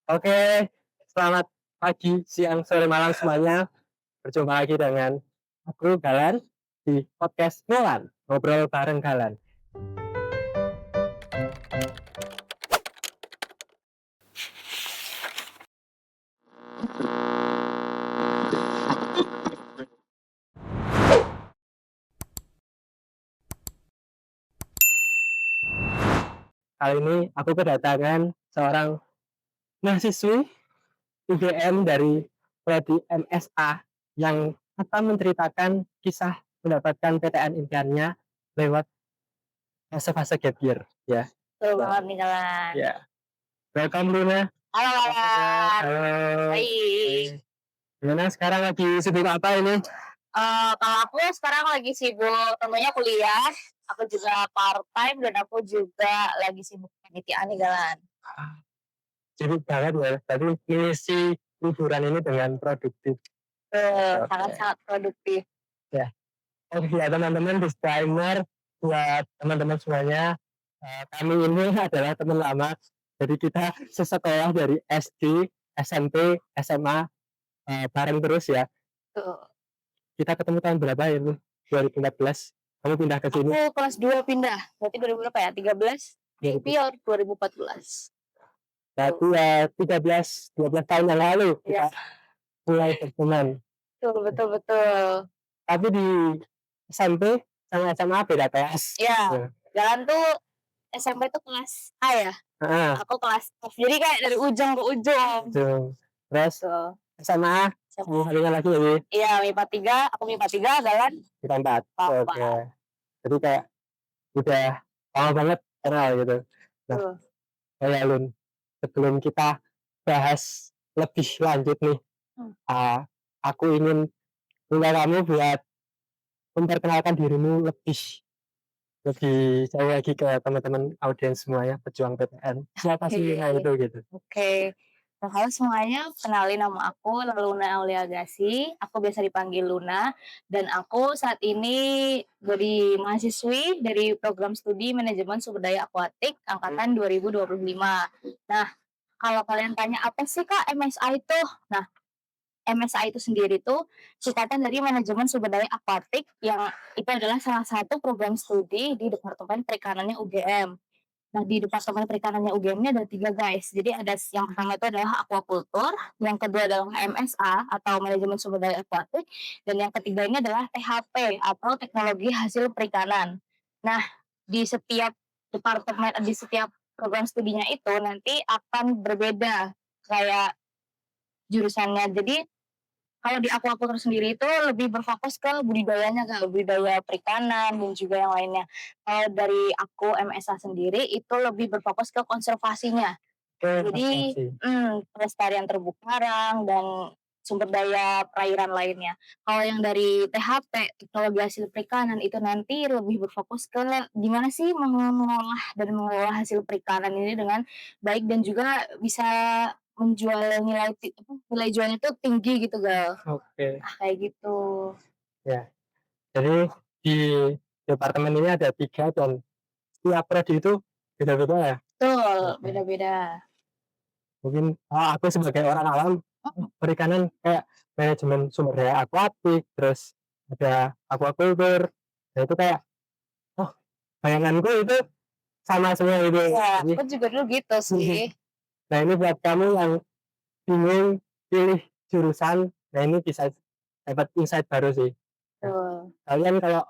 Oke, selamat pagi, siang, sore, malam semuanya. Berjumpa lagi dengan aku Galan di podcast Nolan, ngobrol bareng Galan. Kali ini aku kedatangan seorang mahasiswi UGM dari prodi MSA yang akan menceritakan kisah mendapatkan PTN impiannya lewat fase-fase gap year. Ya, Betul ya, banget nih kawan. ya. Welcome Luna. Halo Apa kabar? kawan. Halo. Baik. Gimana sekarang lagi sibuk apa ini? Kalau aku sekarang lagi sibuk tentunya kuliah. Aku juga part time dan aku juga lagi sibuk panitiaan nih Galan. Sibuk banget ya. Tadi mengisi liburan ini dengan produktif. Sangat-sangat produktif. Ya, oke ya teman-teman, disclaimer buat teman-teman semuanya. Kami ini adalah teman lama. Jadi kita sesekolah dari SD, SMP, SMA bareng terus ya. Tuh. Kita ketemu tahun berapa ya itu? 2014. Kamu pindah ke sini? Aku kelas 2 pindah. Berarti 2000 berapa ya? 13? Pior 2014. Berarti ya 12 tahun yang lalu kita Ya. mulai berteman. Betul. Tapi di SMP sama SMA beda kelas. Ya. Jalan tuh SMP tuh kelas A ya. Aku kelas F. Jadi kayak dari ujung ke ujung. Terus Tuh. SMA harinya lagi ya? Iya, MIPA 3, aku MIPA 3, Galan MIPA 4. Oke. Jadi kayak udah lama banget kenal gitu. Nah, Lun, sebelum kita bahas lebih lanjut nih, aku ingin minta kamu buat memperkenalkan dirimu lebih jauh lagi ke teman-teman audiens semuanya pejuang PTN. Siapa sih Luna itu gitu? Oke. Halo semuanya, kenalin nama aku Luna Aulia Gasih. Aku biasa dipanggil Luna dan aku saat ini jadi mahasiswi dari program studi manajemen sumber daya akuatik angkatan 2025. Nah, kalau kalian tanya apa sih Kak MSA itu? Nah, MSA itu sendiri tuh singkatan dari manajemen sumber daya akuatik yang itu adalah salah satu program studi di Departemen Perikanannya UGM. Nah, di Departemen Perikanannya UGM ini ada 3 guys. Jadi ada yang pertama itu adalah aquaculture, yang kedua adalah MSA atau manajemen sumber daya akuatik, dan yang ketiga ini adalah THP atau teknologi hasil perikanan. Nah, di setiap di setiap program studinya itu nanti akan berbeda kayak jurusannya. Jadi kalau di aquaculture sendiri itu lebih berfokus ke budidayanya, ke budidaya perikanan dan juga yang lainnya. Kalau dari aku MSA sendiri itu lebih berfokus ke konservasinya. Jadi, pelestarian terumbu karang dan sumber daya perairan lainnya. Kalau yang dari THP, teknologi hasil perikanan, itu nanti lebih berfokus ke gimana sih mengolah dan mengelola hasil perikanan ini dengan baik dan juga bisa menjual nilai jualnya tuh tinggi gitu, Gal. Oke. Kayak gitu. Ya. Jadi di departemen ini ada 3 dan setiap prodi itu beda-beda ya? Betul, beda-beda. Mungkin aku sebagai orang awam perikanan kayak manajemen sumber daya akuatik, terus ada aquaculture, nah itu kayak oh bayanganku itu sama semua itu. Iya, Jadi, aku juga dulu gitu sih. nah ini buat kamu yang bingung pilih jurusan, nah ini bisa dapat insight baru sih. Nah, kalian kalau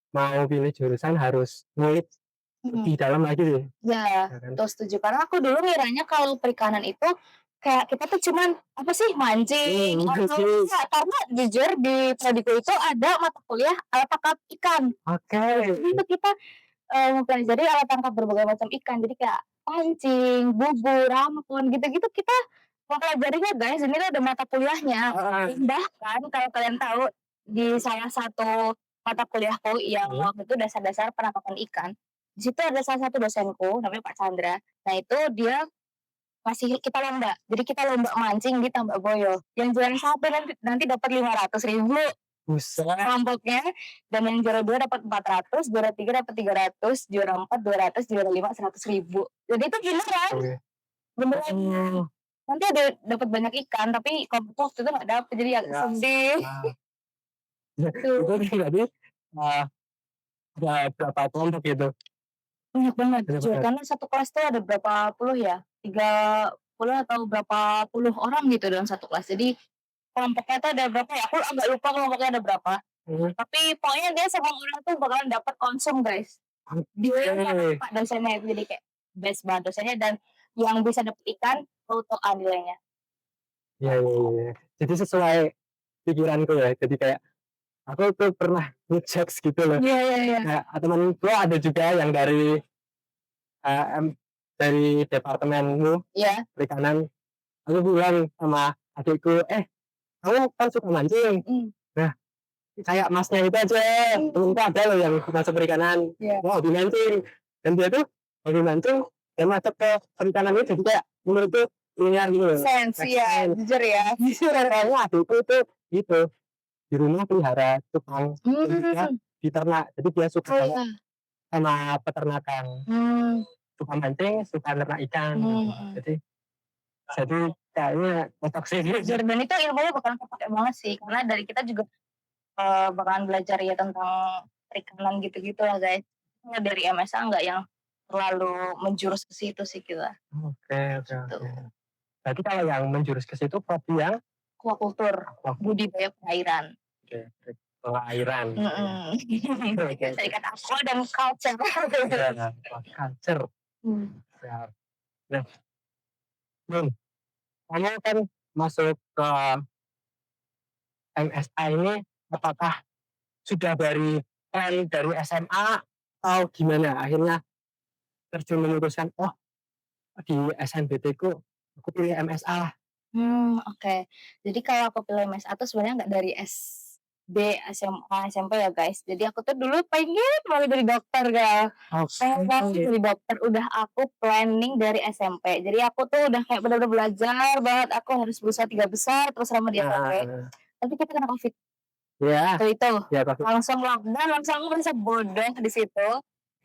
mau pilih jurusan harus ngulik lebih dalam lagi sih. Ya, betul setuju. Karena aku dulu ngiranya kalau perikanan itu kayak kita tuh cuman apa sih mancing atau enggak, karena jujur di prodiku itu ada mata kuliah alat tangkap ikan. Jadi itu kita mempelajari alat tangkap berbagai macam ikan. Jadi kayak pancing, bubur, rampun, gitu-gitu kita mempelajarinya guys. Ini ada mata kuliahnya. Bahkan kalau kalian tahu di salah satu mata kuliahku yang waktu itu dasar-dasar penangkapan ikan, di situ ada salah satu dosenku namanya Pak Chandra. Nah itu dia kasih kita lomba. Jadi kita lomba mancing di Tambak Boyo. Yang juara 1 nanti dapat 500.000 kelompoknya, dan yang juara 2 dapat 400, juara 3 dapat 300, juara 4 200, juara 5 100.000. Jadi itu beneran. Beneran. nanti ada dapat banyak ikan, tapi kalau aku waktu itu nggak dapet, jadi agak Ya, sedih. nah, Tuh, itu berarti, eee, ada berapa kelompok itu? banyak banget, Banyak jujur, banget? karena satu kelas tuh ada berapa puluh ya, 30 atau berapa puluh orang gitu dalam satu kelas. Jadi kelompoknya tuh ada berapa ya, aku agak lupa kelompoknya ada berapa, Mhm, tapi pokoknya dia semua orang tuh bakalan dapat konsum, guys. Dia sama oke. Pak dosennya, jadi kayak best banget dosennya dan yang bisa dapet ikan auto-A nilainya. Iya iya iya iya. Jadi sesuai pikiranku ya, jadi kayak aku tuh pernah nge-judge gitu loh, Iya iya iya. kayak temenku ada juga yang dari departemenmu Iya, perikanan, aku bilang sama adikku, kamu kan suka mancing, mhm, nah kayak Masnya itu aja, temenku ada loh yang masuk perikanan, iya. mau hobi mancing, dan dia tuh hobi mancing dan masuk ke perikanan itu jadi kayak menurutku ilmiah gitu loh, Sense, make iya, sense. jujur ya. Jujur kayaknya adikku itu gitu, di rumah pelihara cupang dan juga Mmm, di ternak, jadi dia suka oh banget iya, sama peternakan, mmm, suka mancing, suka ternak ikan gitu. mhm. Jadi kayaknya cocok sih. Jujur dan itu ilmunya bakalan kepake banget sih, karena dari kita juga, bakalan belajar ya tentang perikanan gitu-gitu lah, guys. Nggak dari MSA nggak yang terlalu menjurus ke situ sih kita, Oke oke gitu. oke. Berarti kalau yang menjurus ke situ prodi yang Aquacultur, aquaculture, budidaya perairan. oke, kelairan gitu ya. Mhm. Oke oke. Serikat Aqua dan Culture. Iya, aquaculture, Mmm, siap. Nah, Bun, kamu kan masuk ke MSA ini apakah sudah dari plan dari SMA atau gimana? Akhirnya terjun memutuskan, "Oh, di SNBT ku aku pilih MSA lah." oke. Jadi kalau aku pilih MSA tuh sebenarnya nggak dari SD, SMA, SMP ya, guys. Jadi aku tuh dulu pengen banget jadi dokter, Kak. Pengen banget Oke. jadi dokter, udah aku planning dari SMP. Jadi aku tuh udah kayak bener-bener belajar banget, aku harus berusaha 3 besar terus selama di SMP. Heeh. Tapi kita kena Covid Iya, waktu itu. iya Kak, Langsung lockdown, langsung aku merasa bodoh di situ.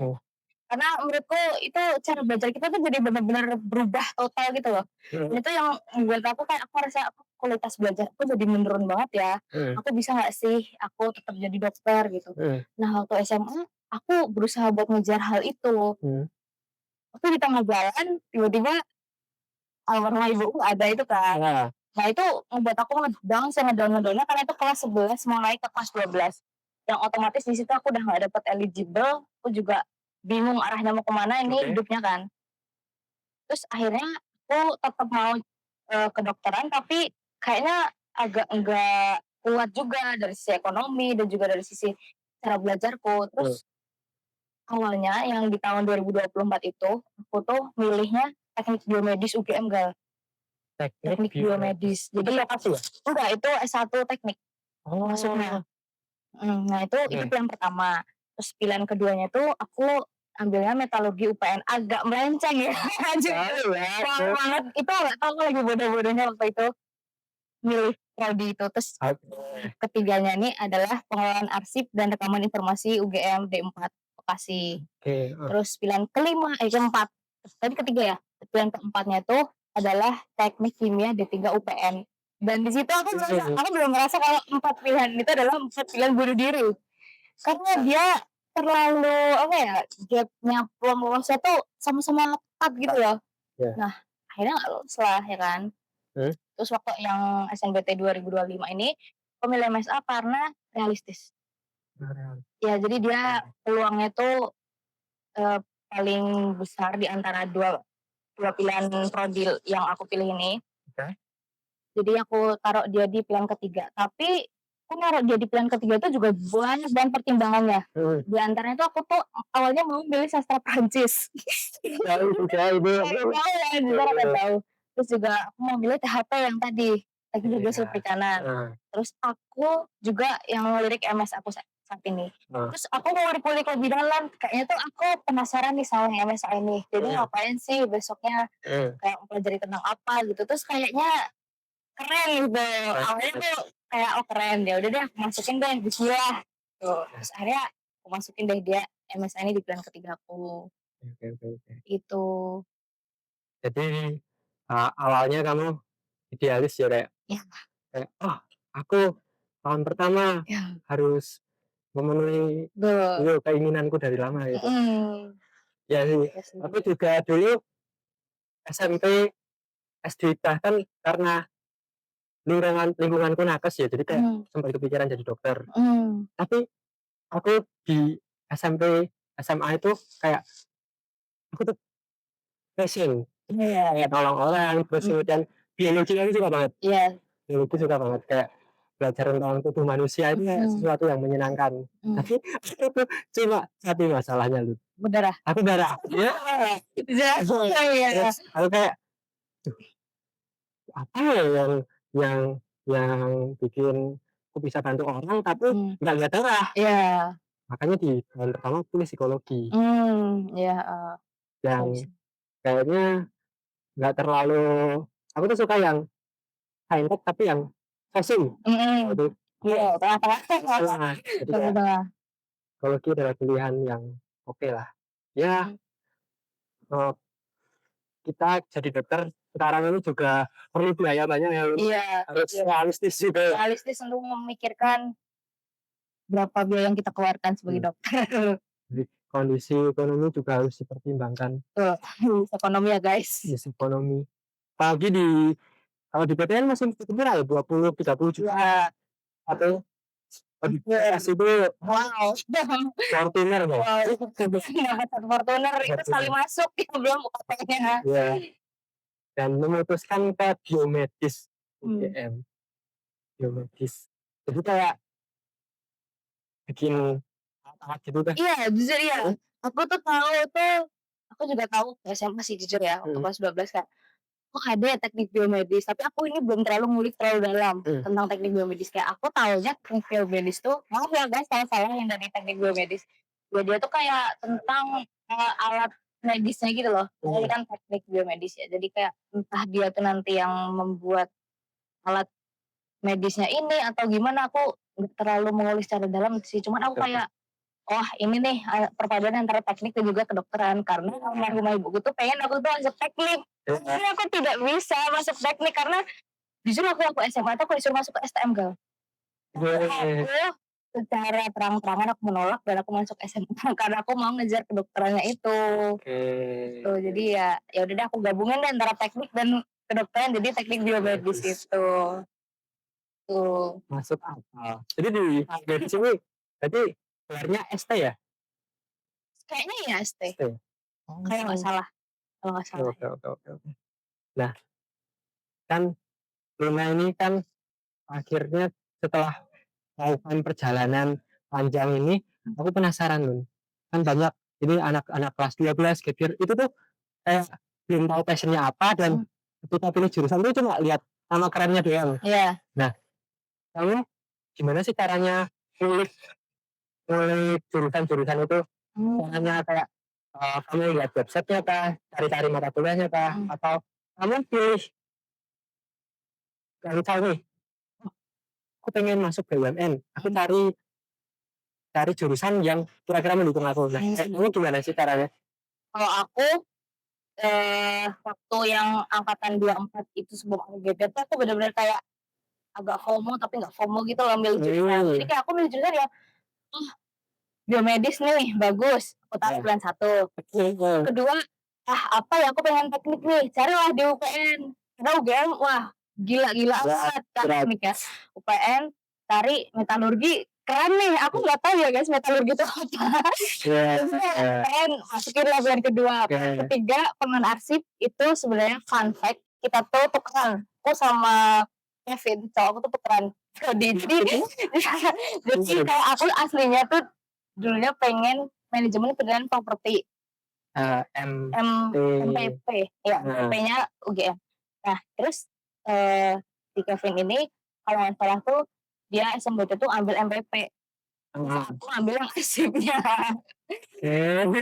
oh, Karena menurutku itu cara belajar kita tuh jadi bener-bener berubah total gitu loh. Dan mhm itu yang membuat aku kayak aku ngerasa aku kualitas belajar aku jadi menurun banget ya. mhm Aku bisa nggak sih aku tetap jadi dokter gitu. mhm Nah waktu SMA aku berusaha buat ngejar hal itu. mhm. Tapi di tengah jalan tiba-tiba almarhumah ibuku ada itu kan. Iya, Nah itu membuat aku ngedown sengedown-ngedownnya karena itu kelas 11 mau naik ke kelas 12. Yang otomatis di situ aku udah nggak dapet eligible, aku juga bingung arahnya mau kemana ini oke, hidupnya kan. Terus akhirnya aku tetap mau, kedokteran tapi kayaknya agak enggak kuat juga dari sisi ekonomi dan juga dari sisi cara belajarku. betul. Terus awalnya yang di tahun 2024 itu, aku tuh milihnya teknik biomedis UGM, Gal, Teknik teknik biomedis. biomedis. Itu Jadi vokasi ya? enggak, itu S1 teknik masuknya. Oh, Nah itu oke. pilihan pertama. Terus pilihan keduanya tuh aku ambilnya metalurgi UPN, agak melenceng ya, jujur. Tahu ya, Maaf Kak. banget, itu nggak tahu aku lagi bodoh-bodohnya waktu itu milih prodi itu. Terus Oke ketiganya ini adalah pengelolaan arsip dan rekaman informasi UGM D4 Bekasi. oke, Terus pilihan keempat, tadi ketiga ya, pilihan keempatnya itu adalah teknik kimia D3 UPN. Dan di situ aku belum merasa kalau 4 pilihan itu adalah 4 pilihan bunuh diri. Karena dia terlalu, apa ya, gap-nya peluang lolosnya tuh sama-sama ketat gitu loh. iya, Nah, akhirnya nggak lolos lah ya kan. mhm, Terus waktu yang SNBT 2025 ini, aku milih MSA karena realistis. Ya jadi dia oke peluangnya tuh, eee, paling besar di antara dua dua pilihan prodi yang aku pilih ini. oke, Jadi aku taruh dia di pilihan ketiga. Tapi aku naruh dia di pilihan ketiga itu juga banyak banget pertimbangannya. mhm. Di antaranya tuh aku tuh awalnya mau milih sastra Prancis. Tahu juga itu, Cari tahu ya, jujur agak tahu. Terus juga aku mau milih THP yang tadi, teknik iya, geografi perikanan. heeh Terus aku juga yang ngelirik MS aku saat ini. heeh, Terus aku mau kulik lebih dalam, kayaknya tuh aku penasaran nih sama yang MSA ini. Jadi mhm ngapain sih besoknya, mhm. kayak mempelajari tentang apa gitu. Terus kayaknya keren gitu. Awalnya tuh kayak, oh keren, ya udah deh aku masukin deh, bismillah. Tuh, terus akhirnya aku masukin deh dia MSA ini di pilihan ketiga aku. Oke oke oke. Itu. Jadi awalnya kamu idealis ya kayak Iya. kayak, "Oh, aku tahun pertama Iya. harus memenuhi Betul. keinginanku dari lama," gitu. Mhm. Ya sih, Iya sih. aku juga dulu SMP, SD bahkan karena lingkunganku nakes ya, jadi kayak Mhm. sempat kepikiran jadi dokter. Mhm. Tapi aku di SMP, SMA itu kayak aku tuh passion, kayak nolong orang, terus Mhm. kemudian biologi aku suka banget, Iya. biologi suka banget, kayak belajar tentang tubuh manusia itu kayak Mhm. sesuatu yang menyenangkan. Mhm. Tapi aku tuh cuma satu masalahnya, Lu, Berdarah. aku darah. Ya, Iya. Iya. terus aku kayak, "Duh, apa ya yang yang bikin aku bisa bantu orang tapi Mmm. nggak lihat darah?" Iya. Makanya di tahun pertama aku pilih psikologi, Iya, heeh. Bagus. yang kayaknya nggak terlalu, aku tuh suka yang high-tech tapi yang fashion. Mhm. Waduh, Iya, tengah-tengah. heeh, jadi kayak Tengah-tengah. psikologi adalah pilihan yang oke lah. Ya, Mhm. eee, kita jadi dokter sekarang ini juga perlu biaya banyak ya, Iya. harus Iya. realistis juga. Realistis untuk memikirkan berapa biaya yang kita keluarkan sebagai Mmm, dokter. jadi kondisi ekonomi juga harus dipertimbangkan, Betul. Ekonomi ya, guys. kondisi ekonomi. Apalagi kalau di PTN masih cukup murah ya, 20, 30 juta Iya. atau di Iya. PS itu Wow. Fortuner loh. Wow, dapat satu Fortuner itu sekali Fortuner. masuk ya belum UKT-nya. Iya, dan memutuskan ke biomedis Mmm. UGM, biomedis. Jadi kayak bikin awat-awat gitu deh. Iya, jujur iya. Mhm, Aku tuh tahu tuh, aku juga tahu SMA sih jujur ya, waktu mhm, kelas 12 Kak. Oh ada ya teknik biomedis, tapi aku ini belum terlalu ngulik terlalu dalam mhm, tentang teknik biomedis. Kayak aku taunya teknik biomedis tuh, maaf ya guys kalau salah yang dari teknik biomedis. Ya dia tuh kayak tentang alat medisnya gitu loh. Ini mhm, kan teknik biomedis ya. Jadi kayak entah dia tuh nanti yang membuat alat medisnya ini atau gimana aku nggak terlalu mengulik secara dalam sih. Cuman aku oke, kayak wah ini nih perpaduan antara teknik dan juga kedokteran karena almarhumah ibuku tuh pengen aku tuh masuk teknik. iya, Tapi aku tidak bisa masuk teknik karena jujur waktu aku SMA tuh aku disuruh masuk ke STM Gal. Tapi oke, aku secara terang-terangan aku menolak dan aku masuk SMA karena aku mau ngejar kedokterannya itu. oke, Tuh jadi ya ya udah deh aku gabungin deh antara teknik dan kedokteran jadi teknik biomedis biomedis, itu. Tuh. masuk akal. Jadi di medis ini berarti gelarnya ST ya? Kayaknya ya ST. ST? Kayak nggak Oh, salah. Kalau nggak salah oke, ya. oke, oke, oke. Nah, kan Luna ini kan akhirnya setelah melakukan perjalanan panjang ini, aku penasaran, Lun. Kan banyak ini anak-anak kelas 12 gap year itu tuh kayak belum tahu passion-nya apa dan Mhm. ketika pilih jurusan tuh cuma lihat nama kerennya doang. Iya. Nah, kamu gimana sih caranya ngulik ngulik jurusan-jurusan itu? Mmm. Caranya kayak, kamu lihat website-nya kah? Cari-cari mata kuliahnya kah? Mhm. Atau kamu pilih kayak misal nih, "Oh, aku pengen masuk BUMN, aku Mhm. cari cari jurusan yang kira-kira mendukung aku." Nah, Mhm. kamu gimana sih caranya? Kalau aku, waktu yang angkatan 24 itu sebelum aku gap tuh aku bener-bener kayak agak FOMO tapi nggak FOMO gitu loh milih jurusan. Jadi Mmm, kayak aku milih jurusan ya, oh biomedis nih bagus, aku taruh iya, pilihan 1. betul, Kedua, ah apa ya aku pengen teknik nih, carilah di UPN. Karena UGM wah gila-gila berat, amat berat. teknik ya. UPN cari metalurgi, keren nih, aku nggak tahu ya guys metalurgi itu apa. Iya, Terus iya, UPN masukin lah pilihan kedua. Pilihan oke, ketiga pengen arsip itu sebenarnya fun fact kita tuh tukeran. Aku sama Kevin, cowok aku tuh tukeran prodi. Jadi kayak aku aslinya tuh dulunya pengen manajemen pendidikan properti. M M T, MPP, ya nah, MPP-nya UGM. Nah terus, eee, si Kevin ini kalau nggak salah tuh dia SMBT tuh ambil MPP, terus heeh, aku ambil yang arsipnya. oke,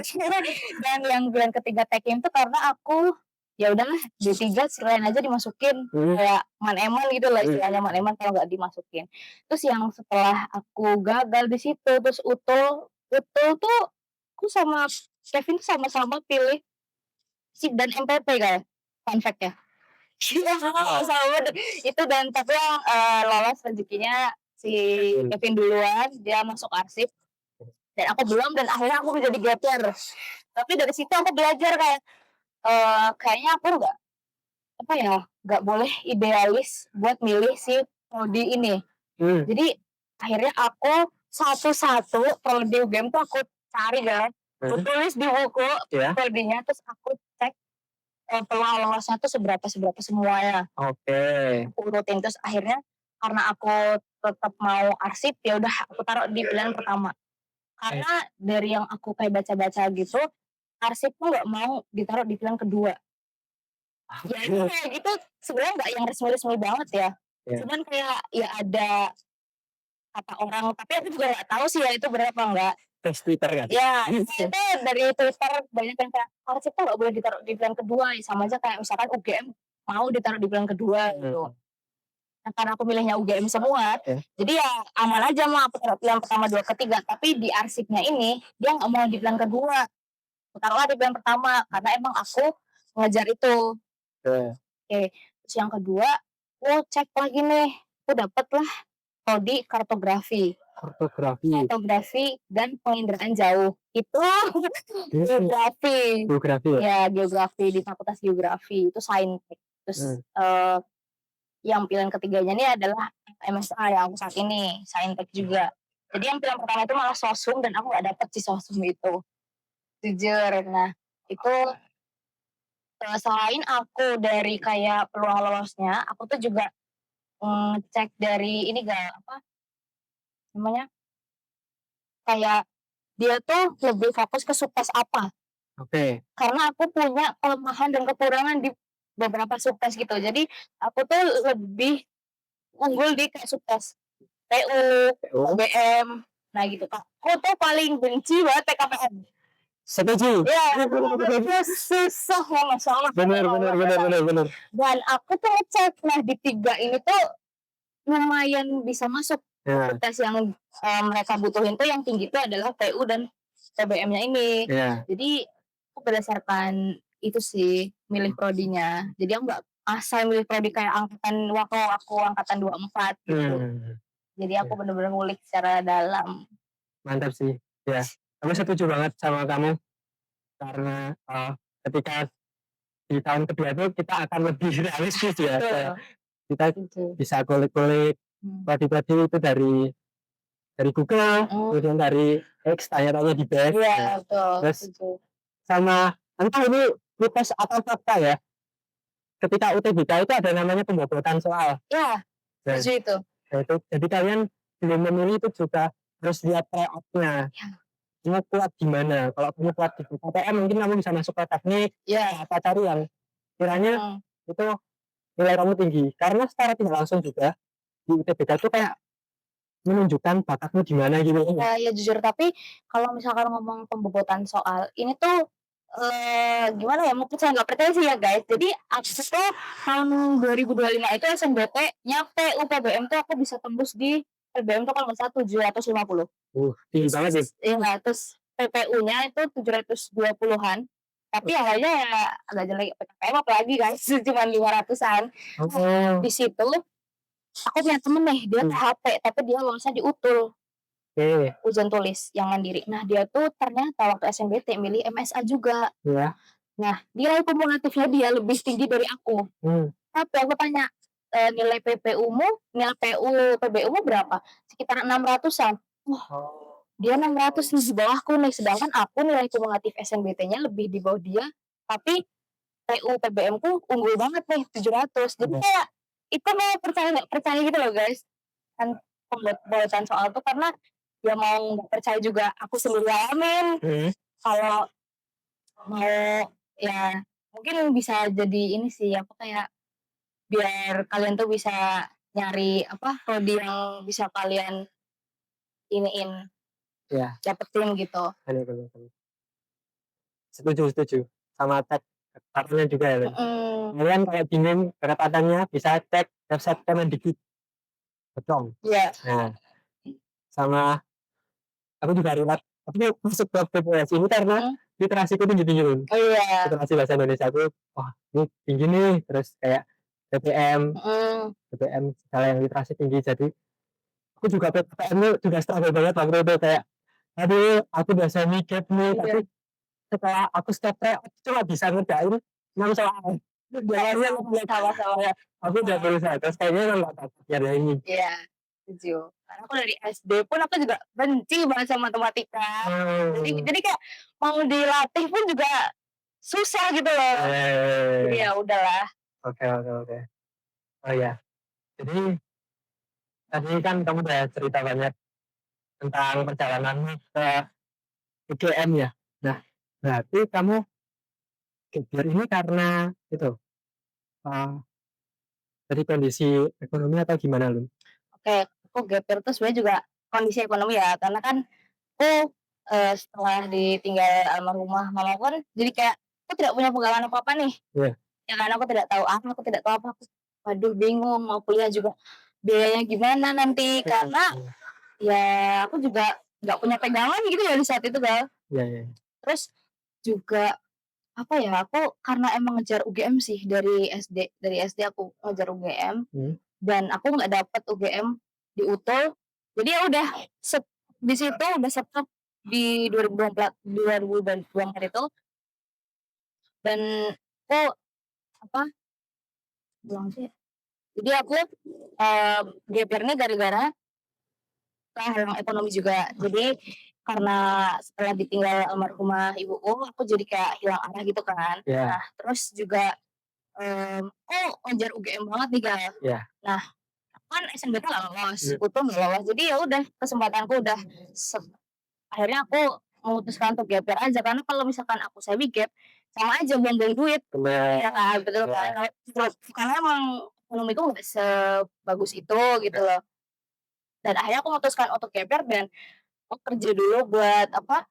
Dan yang bulan ketiga Tekim tuh karena aku, ya udahlah D3 sekalian aja dimasukin, mhm, kayak man-eman gitu lah mhm, istilahnya man-eman kalau nggak dimasukin. Terus yang setelah aku gagal di situ, terus UTUL tuh aku sama Kevin tuh sama-sama pilih SIP dan MPP Kak, fun fact ya. Iya, sama bener. Itu dan tapi yang, lolos rezekinya si Kevin duluan, dia masuk arsip dan aku belum dan akhirnya aku menjadi gap year. Tapi dari situ aku belajar kayak, kayaknya aku apa ya, nggak boleh idealis buat milih si prodi ini. Hmm. Jadi akhirnya aku satu-satu prodi UGM tuh aku cari kan, aku tulis di buku prodinya, terus aku cek peluang lolosnya tuh seberapa semuanya. Aku urutin terus akhirnya karena aku tetap mau arsip ya udah aku taruh di pilihan pertama. Karena dari yang aku kayak baca-baca gitu, arsip tuh nggak mau ditaruh di pilihan kedua. Ya itu kayak gitu sebenarnya nggak yang resmi-resmi banget ya. Cuman kayak ya ada kata orang, tapi aku juga nggak tahu sih ya itu benar apa enggak. Tes Twitter kan? Ya, itu dari Twitter banyak yang kayak arsip tuh nggak boleh ditaruh di pilihan kedua, sama aja kayak misalkan UGM mau ditaruh di pilihan kedua gitu. Nah, karena aku milihnya UGM semua, jadi ya aman aja mau aku taruh pilihan pertama, dua, ketiga. Tapi di arsipnya ini dia nggak mau di pilihan kedua, aku taruhlah di pilihan pertama karena emang aku ngejar itu. Oke, terus yang kedua, aku cek lagi nih, aku dapet lah prodi kartografi dan penginderaan jauh. Itu geografi. Ya, geografi di Fakultas Geografi itu saintek. Terus yang pilihan ketiganya ini adalah MSA yang aku saat ini, saintek juga. Jadi yang pilihan pertama itu malah sosum dan aku gak dapet si sosum itu. Jujur. Nah, itu selain aku dari kayak peluang lolosnya, aku tuh juga cek dari ini apa namanya, kayak dia tuh lebih fokus ke subtes apa. Karena aku punya kelemahan dan kekurangan di beberapa subtes gitu. Jadi aku tuh lebih unggul di kayak subtes PU, PBM, nah gitu Kak. Aku tuh paling benci banget PKPM. Setuju. Ya, susah ya Masya Allah. Bener. Dan aku tuh ngecek, nah di 3 ini tuh lumayan bisa masuk tes yang mereka butuhin tuh yang tinggi itu adalah PU dan PBM-nya ini. Jadi aku berdasarkan itu sih milih prodinya. Jadi aku nggak asal milih prodi kayak angkatan waktu aku angkatan 24 gitu. Jadi aku bener-bener ngulik secara dalam. Mantap sih. Ya, aku setuju banget sama kamu karena ketika di tahun kedua itu kita akan lebih realistis ya. Kita bisa kulik-kulik prodi-prodi itu dari Google, kemudian dari X, tanya-tanya di BES. Iya, betul. Terus sama entah ini mitos atau fakta ya. Ketika UTBK itu ada namanya pembobotan soal. Iya, setuju itu. Jadi kalian belum memilih itu juga harus lihat tryout-nya. Kamu kuat di mana? Kalau kamu kuat di PTM mungkin kamu bisa masuk ke teknik. Apa cari yang kiranya itu nilai kamu tinggi. Karena secara tidak langsung juga di UTBK itu kayak menunjukkan bakatmu di mana gitu. Ya jujur, tapi kalau misalkan ngomong pembobotan soal, ini tuh gimana ya, mau percaya nggak percaya sih ya guys. Jadi aku tuh tahun 2025 itu SNBT-nya PU PBM tuh aku bisa tembus di PBM tuh kalau nggak salah 750. Tinggi banget sih. Iya, terus PPU-nya itu 720-an. Tapi akhirnya ya agak jelek PKPM apalagi guys, cuma 500-an. Di situ aku punya temen nih, dia THP tapi dia lulusnya di UTUL. Ujian tulis yang mandiri. Nah, dia tuh ternyata waktu SNBT milih MSA juga. Nah, nilai kumulatifnya dia lebih tinggi dari aku. Tapi aku tanya, nilai nilai PU PBU-mu berapa? Sekitar 600-an. Dia 600 nih di bawahku nih, sedangkan aku nilai kumulatif SNBT-nya lebih di bawah dia, tapi PU PBM-ku unggul banget nih 700. Jadi kayak itu mau percaya nggak percaya gitu loh guys. Kan pembobotan soal tuh karena ya mau nggak percaya juga aku sendiri alamin. Kalau mau ya mungkin bisa jadi ini sih apa kayak biar kalian tuh bisa nyari apa prodi yang bisa kalian iniin dapetin gitu. Bener. Setuju sama cek katanya juga ya. Kalian kayak bingung kedapatannya bisa cek website Kemendikbud. Betul. Nah, sama aku juga relate. Aku masuk ke PPS ini karena literasiku tinggi. Literasi bahasa Indonesia aku, wah ini tinggi nih. Terus kayak PPM, Mhm. PPM segala yang literasi tinggi. Jadi aku juga PPM tuh juga struggle banget waktu itu kayak, aduh aku udah semi gap nih, Iya. tapi setelah aku step track aku cuma bisa ngerjain 6 soal. Yang lainnya ngeblek. Sama-sama. Kayak aku udah berusaha terus kayaknya emang nggak dapat ya ini. Iya, setuju. Karena aku dari SD pun aku juga benci banget sama matematika. Jadi kayak mau dilatih pun juga susah gitu loh. Jadi ya udahlah. Oke oke oke. Oh ya, jadi tadi kan kamu udah cerita banyak tentang perjalananmu ke UGM ya. Nah, berarti kamu gap ini karena itu, eee, dari kondisi ekonomi atau gimana, Lun? Oke, aku gap year tuh sebenarnya juga kondisi ekonomi ya, karena kan aku, setelah ditinggal almarhumah mamaku kan jadi kayak aku tidak punya pegangan apa-apa nih. Iya. Ya kan aku tidak tahu aku tidak tahu apa, aku waduh bingung mau kuliah juga biayanya gimana nanti, karena ya aku juga nggak punya pegangan gitu ya di saat itu kan. Iya iya. Terus juga apa ya, aku karena emang ngejar UGM sih dari SD aku ngejar UGM dan aku nggak dapet UGM di UTUL, jadi ya udah di situ udah stop di 2024 itu dan aku apa, bilang sih, jadi aku, gap year-nya gara-gara kehalang ekonomi juga. Jadi karena setelah ditinggal almarhumah ibuku, aku jadi kayak hilang arah gitu kan. Iya. Nah, terus juga, aku ngejar UGM banget nih, Kak. Iya. Nah, kan SNBT nggak lolos, UTU nggak lolos, jadi ya udah kesempatanku udah akhirnya aku memutuskan untuk gap year aja, karena kalau misalkan aku semi gap, sama aja buang-buang duit. Iya kan, betul kan. Karena emang ekonomiku nggak sebagus itu gitu loh. Dan akhirnya aku memutuskan untuk gap year dan aku kerja dulu buat apa,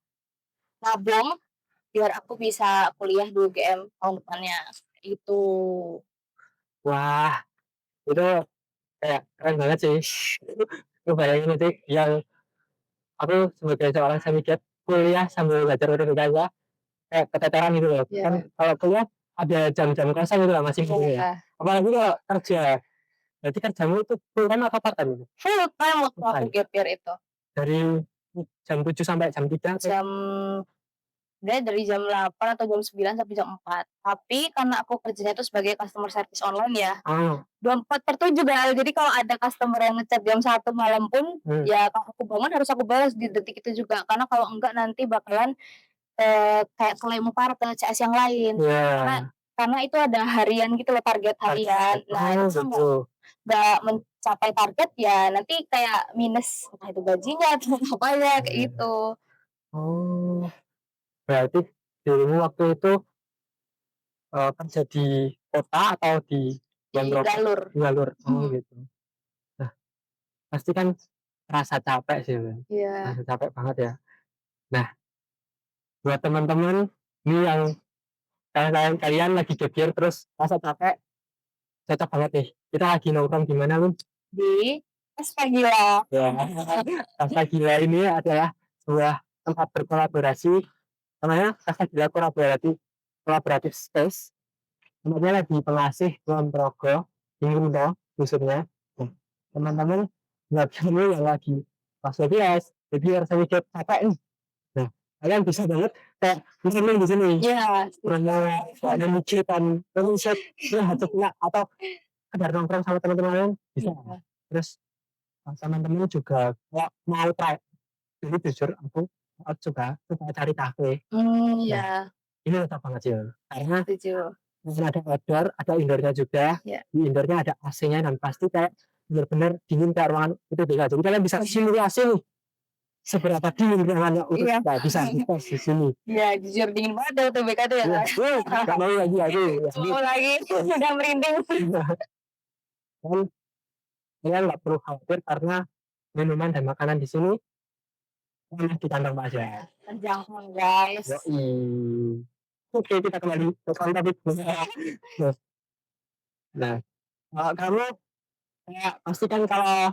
nabung biar aku bisa kuliah di UGM tahun depannya, itu. Wah, itu kayak keren banget sih. Ngebayangin nanti yang aku sebagai seorang semi gap kuliah sambil belajar matematika aja kayak keteteran gitu loh. Iya. Kan kalau kuliah ada jam-jam kosong gitu lah masing-masing ya. Iya. Apalagi kalau kerja. Berarti kerjamu itu full time atau part time itu? Full time waktu aku gap year itu. Dari jam 7 sampai jam 3 atau? Jam Dia dari jam 8 atau jam 9 sampai jam 4. Tapi karena aku kerjanya itu sebagai customer service online ya, Oh. 24/7 Bel. Jadi kalau ada customer yang nge-chat jam 1 malam pun, ya kalau aku bangun harus aku balas di detik itu juga. Karena kalau enggak nanti bakalan, kayak kelempar ke CS yang lain. Karena itu ada harian gitu loh, target harian. Nah, itu nggak mencapai target ya nanti kayak minus, entah itu gajinya atau apanya, kayak gitu. Oh, berarti dirimu waktu itu kerja di kota atau di Di Galur. Galur? Oh gitu. Nah, pasti kan rasa capek sih, Iya. rasa capek banget ya. Nah, buat teman-teman ini yang kalian lagi gap year terus rasa capek, cocok banget nih. Kita lagi nongkrong di mana, Lun? Di Aspagila. Ya, Aspagila ini adalah sebuah tempat berkolaborasi, namanya Aspagila Collaborative Space. Tempatnya di Pengasih, Kulon Progo, di Rundo, khususnya. Nah, teman-teman buat kamu yang lagi pas BPS, jadi rasanya kayak capek nih. Nah, kalian bisa banget kayak nongkrong di sini. Iya. Ada mikiran, riset, atau sekedar nongkrong sama teman-teman lain bisa. Terus teman-teman juga mau try. Jadi jujur aku juga suka cari kafe. Iya. Ini cocok banget sih, karena Setuju. ada outdoor, ada indoornya juga. Iya. Di indoornya ada AC-nya dan pasti kayak benar-benar dingin kayak ruangan UTBK. Jadi kalian bisa simulasi nih seberapa dingin ruangannya UTBK. Bisa dites di sini. Iya, jujur dingin banget ya UTBK tuh ya. Nggak mau lagi aku. Mau lagi, udah merinding. Dan kalian nggak perlu khawatir karena minuman dan makanan di sini enak di kantong aja. Terjangkau guys. Oke, kita kembali ke topik. Nah, kalau kamu kayak pasti kan kalau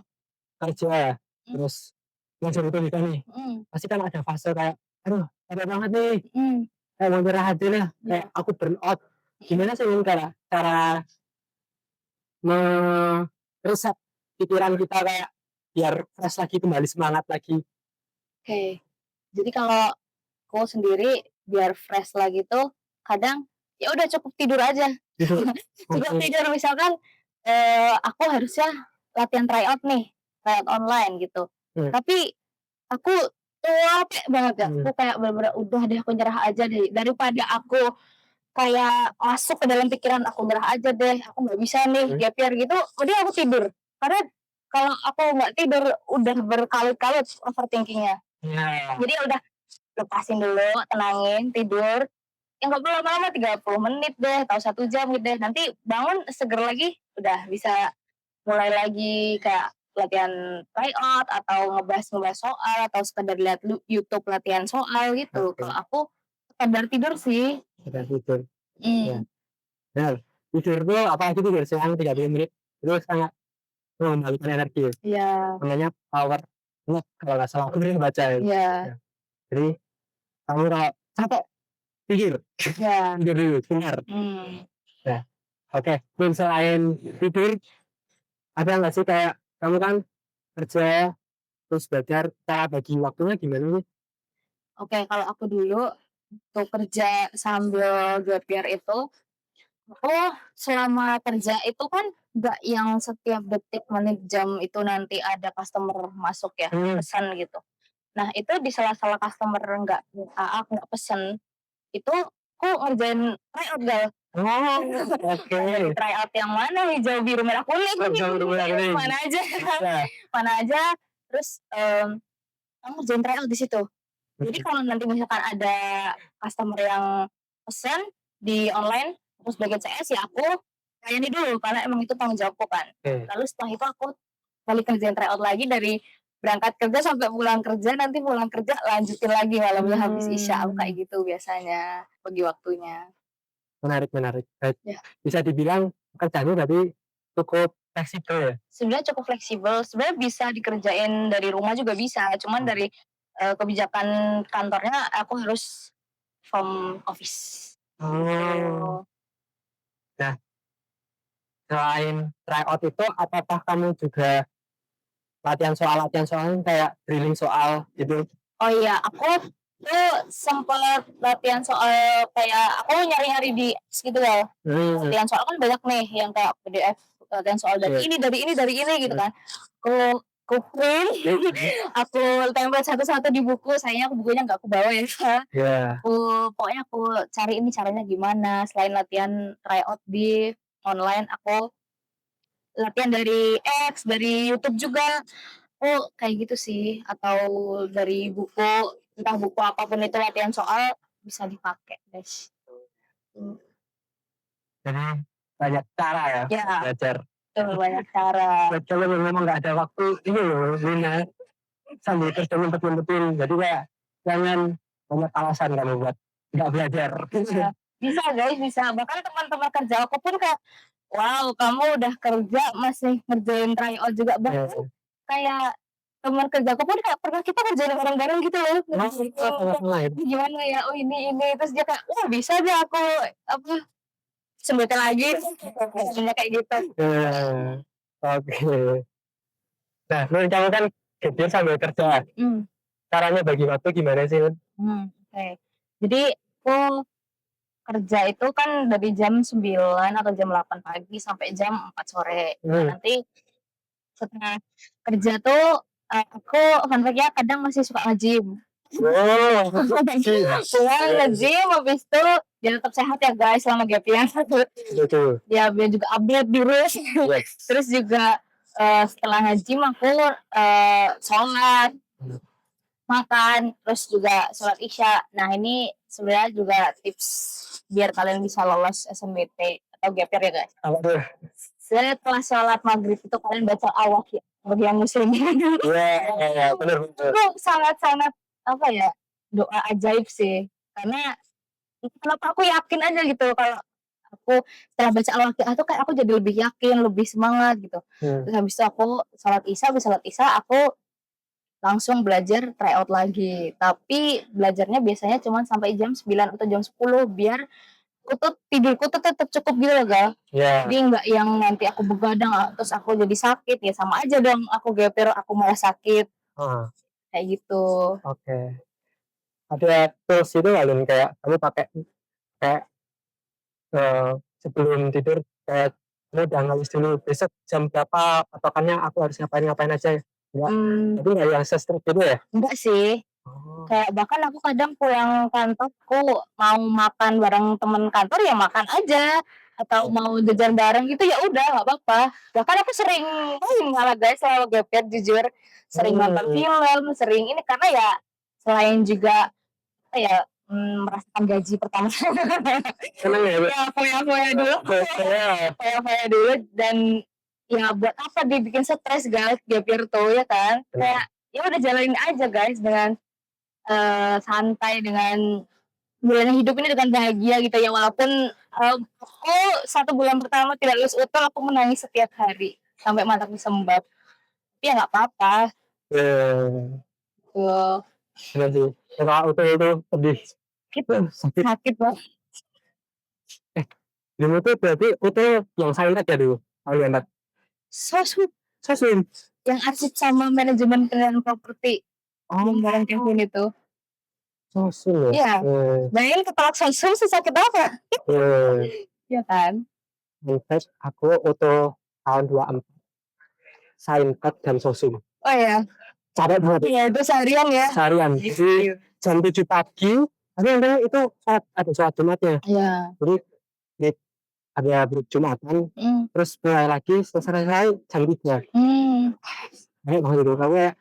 kerja ya, terus ngajar UTBK nih, pasti kan ada fase kayak, aduh capek banget nih, kayak mau nyerah aja lah, kayak aku burn out. Gimana sih cara mereset pikiran kita kayak biar fresh lagi, kembali semangat lagi? Oke. Jadi kalau aku sendiri biar fresh lagi tuh kadang ya udah cukup tidur aja. Gitu. Cukup Oke. tidur misalkan, aku harusnya latihan tryout nih, tryout online gitu. Hmm. Tapi aku capek banget ya, Hmm. aku kayak bener-bener udah deh aku nyerah aja deh, daripada aku kayak masuk ke dalam pikiran aku nyerah aja deh, aku nggak bisa nih Hmm. gap year gitu, mending aku tidur. Karena kalau aku nggak tidur udah berkali-kali overthinking-nya. Nah, Jadi ya udah lepasin dulu, tenangin, tidur, ya nggak perlu lama-lama 30 menit deh atau 1 jam gitu deh, nanti bangun seger lagi, udah bisa mulai lagi kayak latihan tryout atau ngebahas-ngebahas soal atau sekedar lihat YouTube latihan soal gitu. oke. Kalau aku sekedar tidur sih. Udah tidur. Ya. Mhm. Benar. Tidur tuh apalagi tidur siang 30 menit itu sangat mengembalikan energi. Iya. Namanya power nap kalau nggak salah aku pernah baca ya. Iya. Ya. Jadi kamu kalau capek pikir, Iya. tidur dulu sebentar. Nah, oke. Terus selain tidur ada nggak sih kayak kamu kan kerja terus belajar, cara bagi waktunya gimana sih? Oke, kalau aku dulu untuk kerja sambil gap year itu, aku selama kerja itu kan nggak yang setiap detik, menit, jam itu nanti ada customer masuk ya, Hmm. pesan gitu. Nah, itu di sela-sela customer nggak aku nggak pesen, itu aku ngerjain tryout, Gal. Oh, oke. Ngerjain tryout yang mana, hijau, biru, merah, kuning. Hijau, biru, merah, kuning. Mana aja, Bisa. mana aja. Terus, aku ngerjain tryout di situ. Jadi kalau nanti misalkan ada customer yang pesen di online, aku sebagai CS ya aku layani dulu karena emang itu tanggung jawabku kan. Oke. Lalu setelah itu aku balik kerjain tryout lagi dari berangkat kerja sampai pulang kerja, nanti pulang kerja lanjutin lagi malamnya habis isya, aku kayak gitu biasanya bagi waktunya. Menarik, menarik. Ya, Bisa dibilang kerjanya berarti cukup fleksibel ya? sebenarnya cukup fleksibel, sebenarnya bisa dikerjain dari rumah juga bisa, cuman Hmm. dari, kebijakan kantornya aku harus home office. Oh. Nah, selain tryout itu, apakah kamu juga latihan soal kayak drilling soal gitu? Oh iya, aku tuh sempet latihan soal kayak aku nyari-nyari di apps gitu loh. Latihan soal kan banyak nih yang kayak PDF latihan soal dari Iya. ini, dari ini, dari ini gitu kan. Aku print, aku tempel satu-satu di buku, sayangnya aku bukunya nggak aku bawa ya. Iya. Pokoknya aku cari ini caranya gimana, selain latihan tryout di online, aku latihan dari apps, dari YouTube juga. Oh, kayak gitu sih, atau dari buku, entah buku apapun itu latihan soal bisa dipakai, guys. Mmm. Jadi banyak cara ya Ya, belajar. betul banyak cara. Kalau memang nggak ada waktu ini loh, Lina, sambil kerja ngumpet-ngumpetin. Jadi kayak jangan banyak alasan kamu buat nggak belajar. Iya, bisa guys, bisa. Bahkan teman-teman kerja aku pun kayak, "Wow, kamu udah kerja masih ngerjain tryout juga." Bahkan Iya. kayak teman kerjaku pun kayak pernah kita kerjain bareng-bareng gitu loh. Lain. Gimana ya? Oh ini, terus dia kayak, "Wah bisa deh aku apa, sebutin lagi." Jadinya kayak gitu. Oke. Nah, menurut kamu kan kerja sambil kerja. Mhm. Caranya bagi waktu gimana sih, Lun? Oke. Jadi aku kerja itu kan dari jam 9 atau jam 8 pagi sampai jam 4 sore. Nah, Hmm. nanti setelah kerja tuh, aku fun fact-nya kadang masih suka nge-gym. Oh, Pulang nge-gym habis itu biar tetap sehat ya guys selama gap year. betul. Ya biar juga update diri. Yes. Terus juga, setelah nge-gym aku, sholat, makan, terus juga sholat Isya. Nah ini sebenarnya juga tips biar kalian bisa lolos SNBT atau gap year ya guys. Apa tuh? Setelah sholat maghrib itu kalian baca al-Waqiah bagi yang muslim. Iya, benar betul. Itu sangat-sangat apa ya, doa ajaib sih. Karena kenapa aku yakin aja gitu kalau aku setelah baca al-Waqiah tuh kayak aku jadi lebih yakin, lebih semangat gitu. Terus habis itu aku habis sholat Isya aku langsung belajar tryout lagi. Tapi belajarnya biasanya cuman sampai jam 9 atau jam 10 biar tidurku tuh tetap cukup gitu loh, Gal. Iya. Jadi nggak yang nanti aku begadang, terus aku jadi sakit, ya sama aja dong aku gap year aku malah sakit, Heeh. kayak gitu. Oke. Ada tools itu nggak, Lun? Kayak kamu pakai kayak sebelum tidur kayak kamu udah nulis dulu besok jam berapa patokannya aku harus ngapain aja, enggak? Mmm, Tapi nggak yang se-strict gitu ya? enggak sih. Oh. Kayak bahkan aku kadang pulang kantorku mau makan bareng temen kantor ya makan aja, atau mau jajan bareng gitu ya udah nggak apa-apa. Bahkan aku sering malah guys selama gap year jujur, sering nonton film, sering ini karena ya selain juga apa ya, merasakan gaji pertama Seneng ya, Bu? ya foya-foya dulu Iya. foya-foya dulu dan ya buat apa dibikin stres guys gap year tuh ya kan. Kayak ya udah jalanin aja guys dengan santai dengan menjalani hidup ini dengan bahagia gitu ya walaupun aku 1 bulan pertama tidak lulus UTBK aku menangis setiap hari sampai mataku sembab tapi ya nggak apa-apa tuh Bener sih. Kalau itu sedih. Sakit. sakit banget Dulu tuh berarti itu yang silent ya dulu. Kalau lihat. sosmed Sosmed. yang arsip sama manajemen penilaian properti yang bareng Kevin itu Sosmed ya? iya bayangin ketolak sosmed sesakit apa iya kan In fact, aku auto tahun 24 Saintek dan Sosum. oh ya Capek banget. iya itu seharian ya Seharian. Jadi jam 7 pagi, tapi nanti itu ada sholat Jumatnya. iya Jadi ada Jumatan, terus mulai lagi selesai jam 3. Banyak banget itu. Kamu kayak,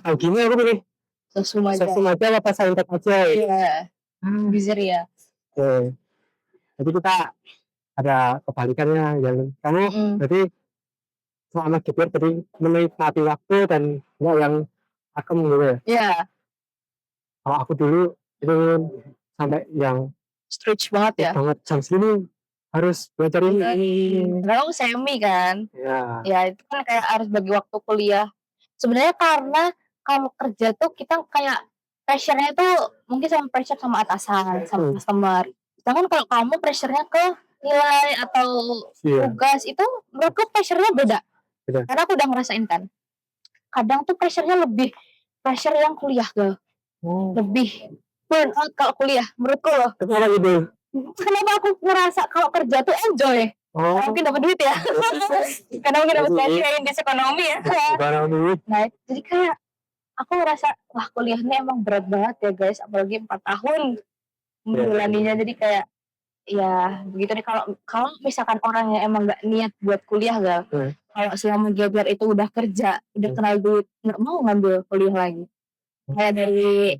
tahu gini aku pilih sosum Sosum aja apa Saintek aja. iya bisa ya Oke. Jadi kita ada kebalikannya. Kamu berarti selama gapir tadi menikmati waktu dan enggak yang akem gitu ya. iya Kalau aku dulu itu sampai yang stretch banget ya banget jam segini harus belajar ini. karena aku semi kan Ya. ya itu kan kayak harus bagi waktu kuliah sebenarnya karena kalau kerja tuh kita kayak pressure-nya tuh mungkin sama pressure sama atasan sama customer sedangkan kalau kamu pressure-nya ke nilai atau tugas itu menurutku pressure-nya beda karena aku udah ngerasain kan kadang tuh pressure-nya lebih pressure yang kuliah lebih burn out kalau kuliah menurutku loh Kenapa gitu? kenapa aku ngerasa kalau kerja tuh enjoy mungkin dapat duit ya karena mungkin dapat gaji kayak di ekonomi ya nah jadi kayak aku ngerasa wah kuliah ini emang berat banget ya guys apalagi 4 tahun menjalaninya jadi kayak ya begitu nih kalau kalau misalkan orang yang emang nggak niat buat kuliah kalau selama gap year itu udah kerja udah kenal duit nggak mau ngambil kuliah lagi kayak dari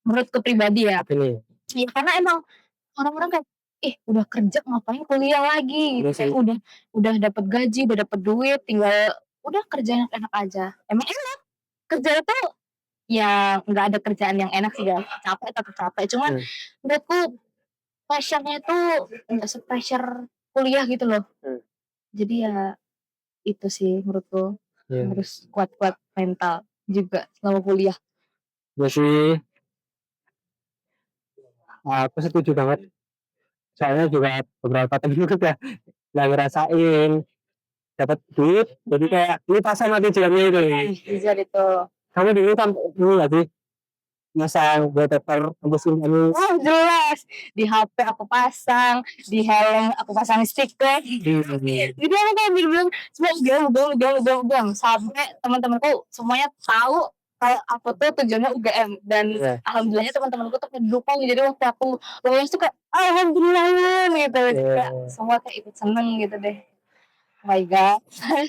menurutku pribadi ya iya karena emang orang-orang kayak udah kerja ngapain kuliah lagi gitu kayak udah dapat gaji udah dapat duit tinggal udah kerja enak aja emang enak kerja tuh ya nggak ada kerjaan yang enak sih guys capek tetap capek cuman menurutku pressure-nya itu nggak se-pressure kuliah gitu loh jadi ya itu sih menurutku harus kuat-kuat mental juga selama kuliah Ya sih, aku setuju banget. Soalnya juga beberapa temen juga nggak ngerasain dapat duit, jadi kayak ini pasang lagi jamnya itu. bisa itu Kamu dulu dulu nggak sih masang wallpaper tembus ini? oh jelas di HP aku pasang di helm aku pasang stiker jadi aku kayak bilang semuanya sampai teman-temanku semuanya tahu kalau aku tuh tujuannya UGM dan alhamdulillahnya teman-temanku tuh mendukung jadi waktu aku lulus tuh kayak alhamdulillah gitu kayak semua kayak ikut seneng gitu deh oh my god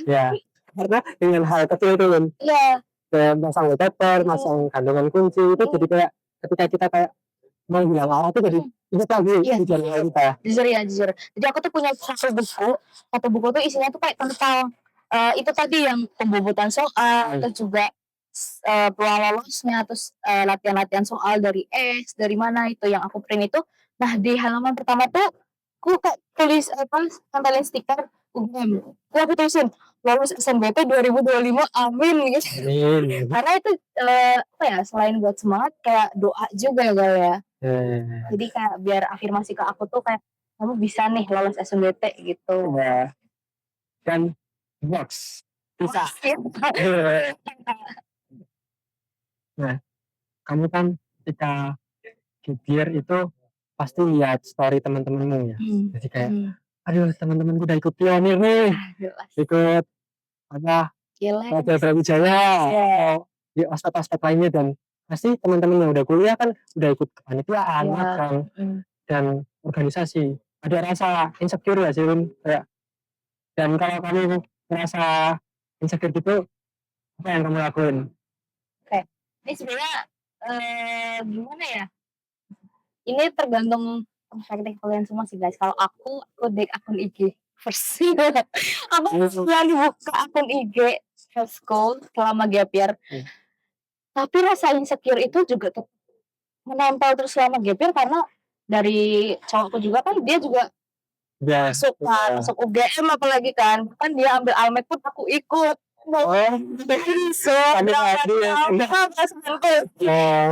Ya karena dengan hal kecil itu kan kayak masang wallpaper masang kandungan kunci itu jadi kayak ketika kita kayak mau bilang awal tuh jadi itu lagi tujuan kita jujur jadi aku tuh punya satu buku tuh isinya tuh kayak tentang itu tadi yang pembobotan soal terus juga peluang lolosnya terus latihan-latihan soal dari dari mana itu yang aku print itu nah di halaman pertama tuh aku kayak tulis tempelin stiker UGM. Terus aku tulisin lolos SNBP 2025 amin gitu. Amin. Karena itu apa ya, selain buat semangat kayak doa juga ya. Jadi kayak biar afirmasi ke aku tuh kayak kamu bisa nih lolos SNBP gitu. Ya. Kan box bisa. Nah, kamu kan ketika gap year itu pasti lihat story teman-temanmu ya. Jadi kayak aduh teman-temanku udah ikut pionir nih, ikut apa Raja Brawijaya atau di aspek-aspek lainnya, dan pasti teman-teman yang udah kuliah kan udah ikut kepanitiaan, magang dan organisasi. Ada rasa insecure ya sih kayak, dan kalau kamu merasa insecure gitu apa yang kamu lakuin? Oke, ini sebenarnya gimana ya? Ini tergantung perspektif kalian semua sih guys. Kalau aku dek akun IG first. Aku selalu buka akun IG first school selama gap year. Tapi rasa insecure itu juga menempel terus selama gap year karena dari cowokku juga kan dia juga masuk UGM apalagi kan dia ambil almet pun aku ikut. Sebenarnya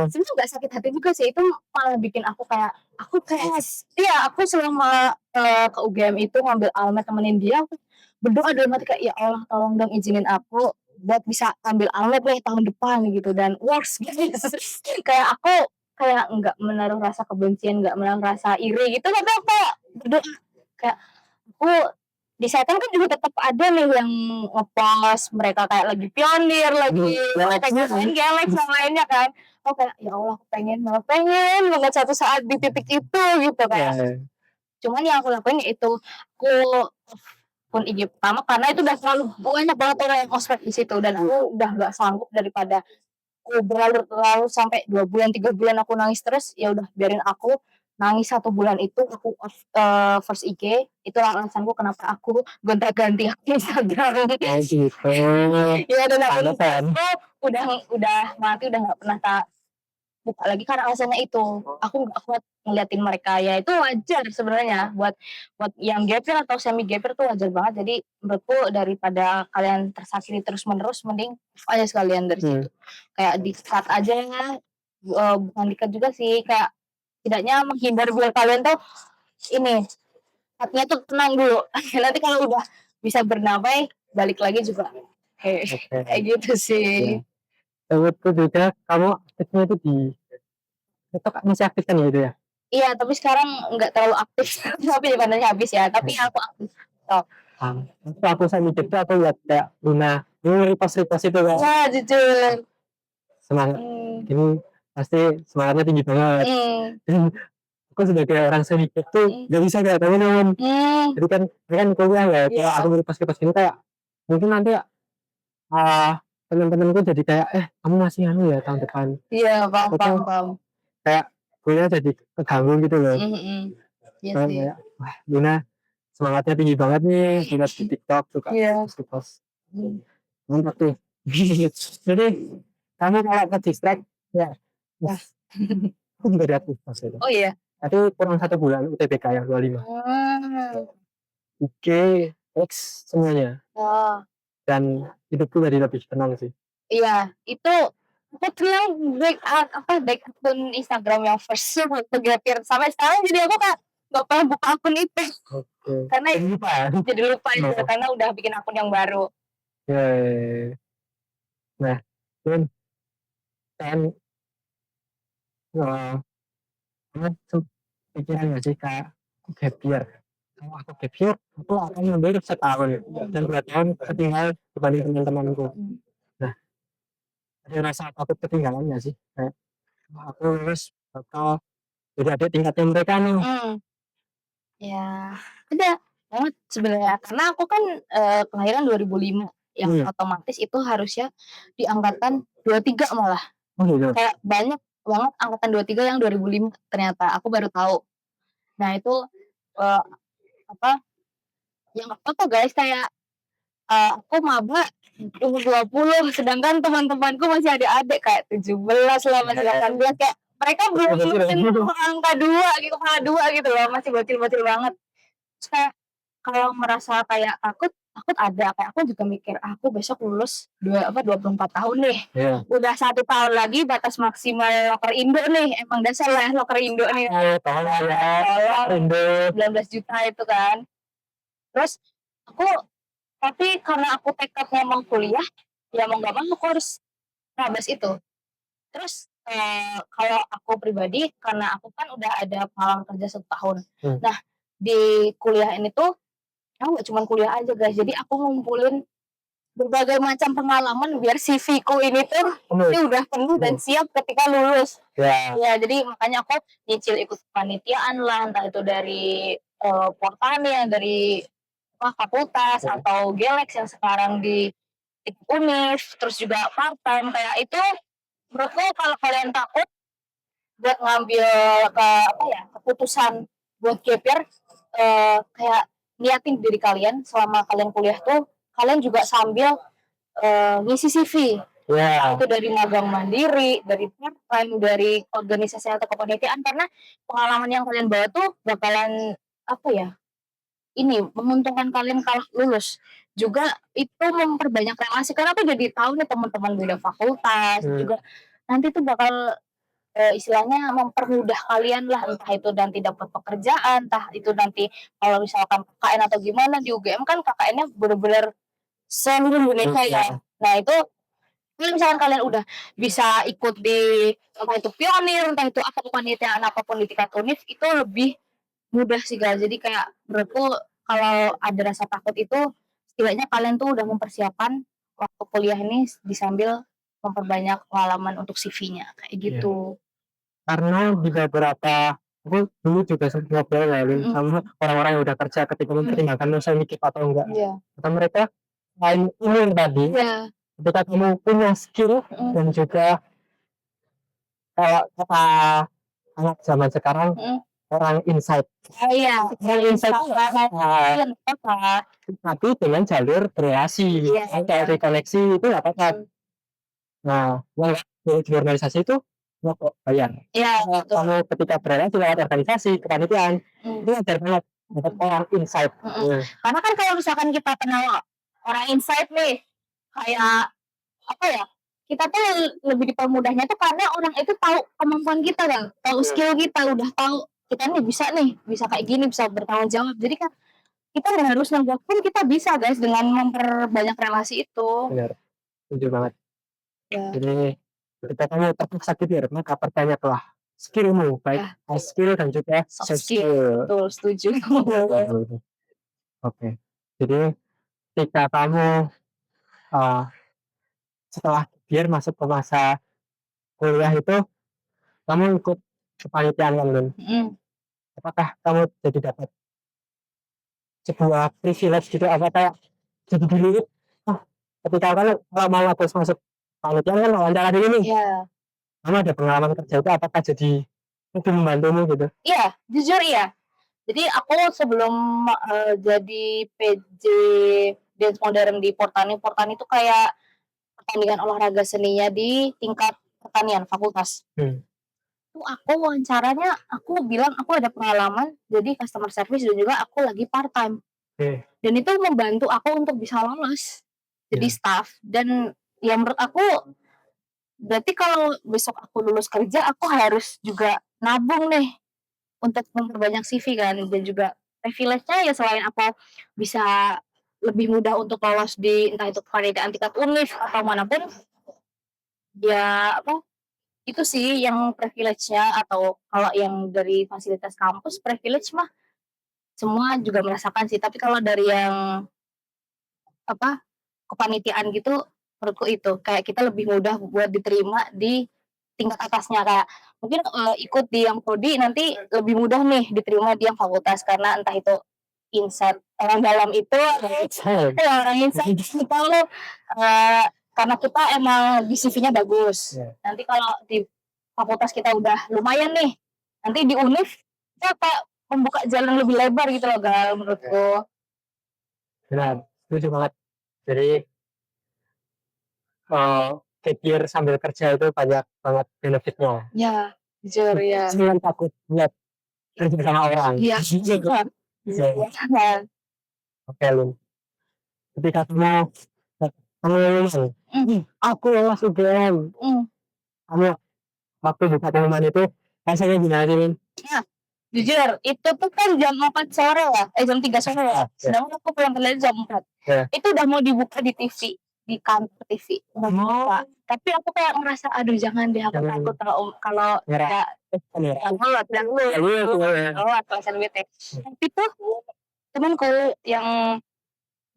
nggak sakit hati juga sih, itu malah bikin aku kayak aku selama ke UGM itu ngambil almet temenin dia, aku berdoa dalam hati kayak ya Allah tolong dong izinin aku buat bisa ambil almet deh tahun depan gitu, dan works gitu. Kayak aku kayak nggak menaruh rasa kebencian, nggak menaruh rasa iri gitu, tapi aku berdoa kayak aku di Setan kan juga tetap ada nih yang ngepost mereka kayak lagi pionir, lagi main gelek sama lainnya kan. Oh kayak ya Allah aku pengen banget satu saat di titik itu gitu kayak. Cuman yang aku lakuin itu aku akun IG pertama karena itu udah terlalu banyak banget orang yang ospek di situ, dan aku udah nggak sanggup daripada aku berlarut-larut sampai 2 bulan 3 bulan aku nangis terus, ya udah biarin aku nangis 1 bulan itu aku first IG. Itulah alasanku kenapa aku gonta-ganti akun Instagram. Oh gitu. Ya dan akun Facebook udah mati, udah nggak pernah tak buka lagi karena alasannya itu. Aku nggak kuat ngeliatin mereka, ya itu wajar sebenarnya buat yang gap year atau semi gap year tuh wajar banget. Jadi menurutku daripada kalian tersakiti terus-menerus mending off aja sekalian dari situ. Kayak di-cut aja bukan di-cut juga sih, kayak setidaknya menghindar biar kalian tuh ini hatinya tuh tenang dulu. Nanti kalau udah bisa bernamai balik lagi juga kayak gitu sih. Menurutku juga kamu aktifnya itu di TikTok masih aktif kan ya itu ya? Iya, tapi sekarang nggak terlalu aktif. Tapi daripadanya habis ya. Tapi aku aktif. Itu aku semi gap tuh aku lihat kayak Luna ini repost itu kan. Wah, jujur. Semangat. Ini pasti semangatnya tinggi banget. Aku sebagai orang semi gap tuh nggak bisa kayak temen-temen. Jadi kan kuliah ya. Kalau aku repost ini kayak mungkin nanti teman-temanku jadi kayak kamu masih anu ya tahun depan. Iya, paham. Kayak kuliah jadi keganggu gitu loh. Iya sih. Kayak wah Luna semangatnya tinggi banget nih, lihat di TikTok suka post. Mantap tuh. Jadi kamu kalau ke distract ya aku nggak ada aktivitas itu. Oh iya. Tapi kurang 1 bulan UTBK yang 25. IG, X semuanya. Dan hidupku jadi lebih tenang sih. Iya, itu aku bilang back akun Instagram yang first gap year sampai sekarang, jadi aku kayak nggak pernah buka akun itu. Karena jadi lupa juga karena udah bikin akun yang baru. Nah, kan kamu pikiran nggak sih kayak aku gap year? Kalau aku gap year, aku akan ngambil setahun dan 2 tahun ketinggalan dibanding teman-temanku. Nah, ada rasa takut ketinggalan nggak sih? Kayak aku lulus bakal jadi ada tingkatnya mereka nih. Ya, ada banget sebenarnya karena aku kan kelahiran 2005 yang otomatis itu harusnya di angkatan 23 malah. Kayak banyak banget angkatan 23 yang 2005 ternyata aku baru tahu. Nah itu yang apa guys kayak aku maba umur 20 sedangkan teman-temanku masih adik-adik kayak 17 lah, masih 18, kayak mereka belum angka 2 gitu, kepala 2 gitu loh, masih bocil-bocil banget. Terus kayak Kalau merasa kayak takut ada, kayak aku juga mikir, aku besok lulus 24 tahun nih, udah 1 tahun lagi batas maksimal loker Indo nih, emang dasar lah loker Indo nih. Tolong ya, Indo. 19 juta itu kan. Terus aku tapi karena aku tekadnya mau kuliah, ya mau nggak mau aku harus nerabas itu. Terus, kalau aku pribadi, karena aku kan udah ada pengalaman kerja 1 tahun. Nah, di kuliah ini tuh, aku nggak cuman kuliah aja guys, jadi aku ngumpulin berbagai macam pengalaman biar CV-ku ini tuh ini udah penuh dan siap ketika lulus. Ya, jadi makanya aku nyicil ikut kepanitiaan lah, entah itu dari, Portania, dari fakultas atau Gelex yang sekarang di Univ, terus juga part-time kayak itu. Menurutku kalau kalian takut buat ngambil keputusan buat gap year, kayak niatin diri kalian selama kalian kuliah tuh kalian juga sambil ngisi CV. Itu dari magang mandiri, dari part-time, dari organisasi atau kepanitiaan, karena pengalaman yang kalian bawa tuh bakalan menguntungkan kalian kalau lulus. Juga itu memperbanyak relasi karena aku jadi tahu nih teman-teman beda fakultas juga nanti tuh bakal istilahnya mempermudah kalian lah, entah itu nanti dapat pekerjaan, entah itu nanti kalau misalkan KKN atau gimana di UGM kan KKN-nya bener-bener seluruh Indonesia ya. Nah itu kalau misalkan kalian udah bisa ikut di entah itu pionir, entah itu apa kepanitiaan apapun di tingkat univ itu lebih mudah sih guys. Jadi kayak menurutku kalau ada rasa takut itu setidaknya kalian tuh udah mempersiapkan waktu kuliah ini disambil memperbanyak pengalaman untuk CV-nya kayak gitu. Karena di beberapa aku dulu juga sempat ngobrol sama orang-orang yang udah kerja ketika mempertimbangkan saya mikir atau enggak. Kata mereka selain ini tadi, ketika kamu punya skill dan juga kalau kata anak zaman sekarang orang insight. Orang insight tapi dengan jalur relasi, kayak rekoneksi itu nggak apa-apa. Nah, di organisasi itu nggak kok bayar. Kamu ketika berada di lewat organisasi kepanitiaan itu wajar banget dapat orang insight. Karena kan kalau misalkan kita kenal orang insight nih, kayak kita tuh lebih dipermudahnya tuh karena orang itu tahu kemampuan kita kan, tahu skill kita, udah tahu kita nih bisa kayak gini, bisa bertanggung jawab. Jadi kan kita nggak harus nanggap pun kita bisa guys dengan memperbanyak relasi itu. Benar, setuju banget. Jadi ketika kamu terpaksa gitu maka perbanyaklah skillmu, baik hard skill dan juga soft skill. Betul, setuju. Oke. Jadi ketika kamu setelah biar masuk ke masa kuliah itu kamu ikut kepanitiaan kan, apakah kamu jadi dapat sebuah privilege gitu, apa kayak jadi diri ketika kalau mau habis masuk panitiaan kan wawancara dulu nih, kamu ada pengalaman kerja itu apakah jadi lebih membantumu gitu? Iya, jujur iya. Jadi aku sebelum jadi PJ Dance Modern di Portani itu kayak pertandingan olahraga seninya di tingkat pertanian fakultas. Tuh aku wawancaranya aku bilang aku ada pengalaman jadi customer service dan juga aku lagi part time. Dan itu membantu aku untuk bisa lolos jadi staff. Dan ya menurut aku berarti kalau besok aku lulus kerja aku harus juga nabung nih untuk memperbanyak CV kan, dan juga privilege-nya ya selain aku bisa lebih mudah untuk lolos di entah itu kepanitiaan tingkat univ atau manapun, ya itu sih yang privilege-nya. Atau kalau yang dari fasilitas kampus privilege mah semua juga merasakan sih, tapi kalau dari yang kepanitiaan gitu menurutku itu kayak kita lebih mudah buat diterima di tingkat atasnya, kayak mungkin ikut di yang prodi nanti lebih mudah nih diterima di yang fakultas karena entah itu insight orang dalam itu orang insight kita karena kita emang di CV-nya bagus. Nanti kalau di fakultas kita udah lumayan nih, nanti di univ kita kayak membuka jalan lebih lebar gitu loh Gal, menurutku. Benar, setuju banget. Jadi gap year sambil kerja itu banyak banget benefitnya. Ya, jujur ya. Jangan takut buat kerja sama orang. Iya. Oke Lun, ketika kamu pengumuman, aku lolos UGM, kamu waktu buka pengumuman itu rasanya gimana sih Lun? Nah, jujur itu tuh kan jam 4 sore ya, jam 3 sore ya. Ah, ya. Sedangkan aku pulang kerja jam 4. Ya. Itu udah mau dibuka di TV, di kantor TV udah buka. Tapi aku kayak ngerasa aduh jangan deh, aku Jangan. takut kalau Nyerah. nggak yang lewat konser bete. Tapi tuh temanku yang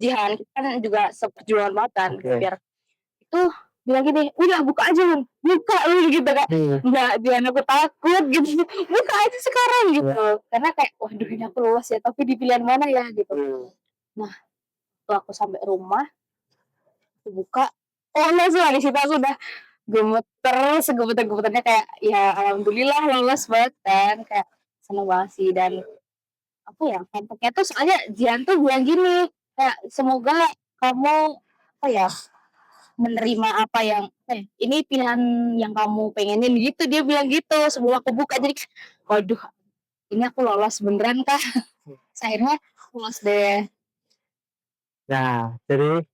Jihan kita kan juga seperjuangan banget kan, Oke. biar itu bilang gini, udah buka aja Lun, buka lu gitu kan. Nggak biar aku takut gitu, buka aja sekarang gitu. Karena kayak waduh ini aku lolos ya, tapi di pilihan mana ya gitu. Nah, waktu aku sampai rumah, aku buka, oh lolos lah, di situ aku udah gemeter, segemeter-gemeternya kayak ya alhamdulillah lolos banget kan, kayak seneng banget sih. Dan apa ya, kontaknya tuh soalnya Jihan tuh bilang gini, kayak semoga kamu apa ya, menerima apa yang ini pilihan yang kamu pengenin gitu, dia bilang gitu sebelum aku buka. Jadi waduh ini aku lolos beneran kah? Akhirnya lolos deh. Nah, jadi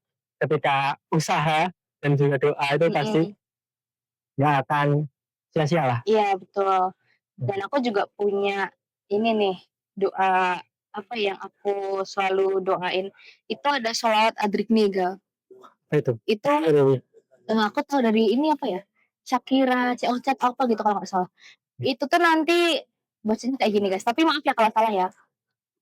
ketika usaha dan juga doa itu pasti nggak akan sia-sia lah. Iya betul. Dan aku juga punya ini nih, doa apa yang aku selalu doain, itu ada sholawat Adrikni Gal. Itu. Itu aku tahu dari ini apa ya, Shakira, Ocet apa gitu kalau nggak salah. Itu tuh nanti bacanya kayak gini guys, tapi maaf ya kalau salah ya.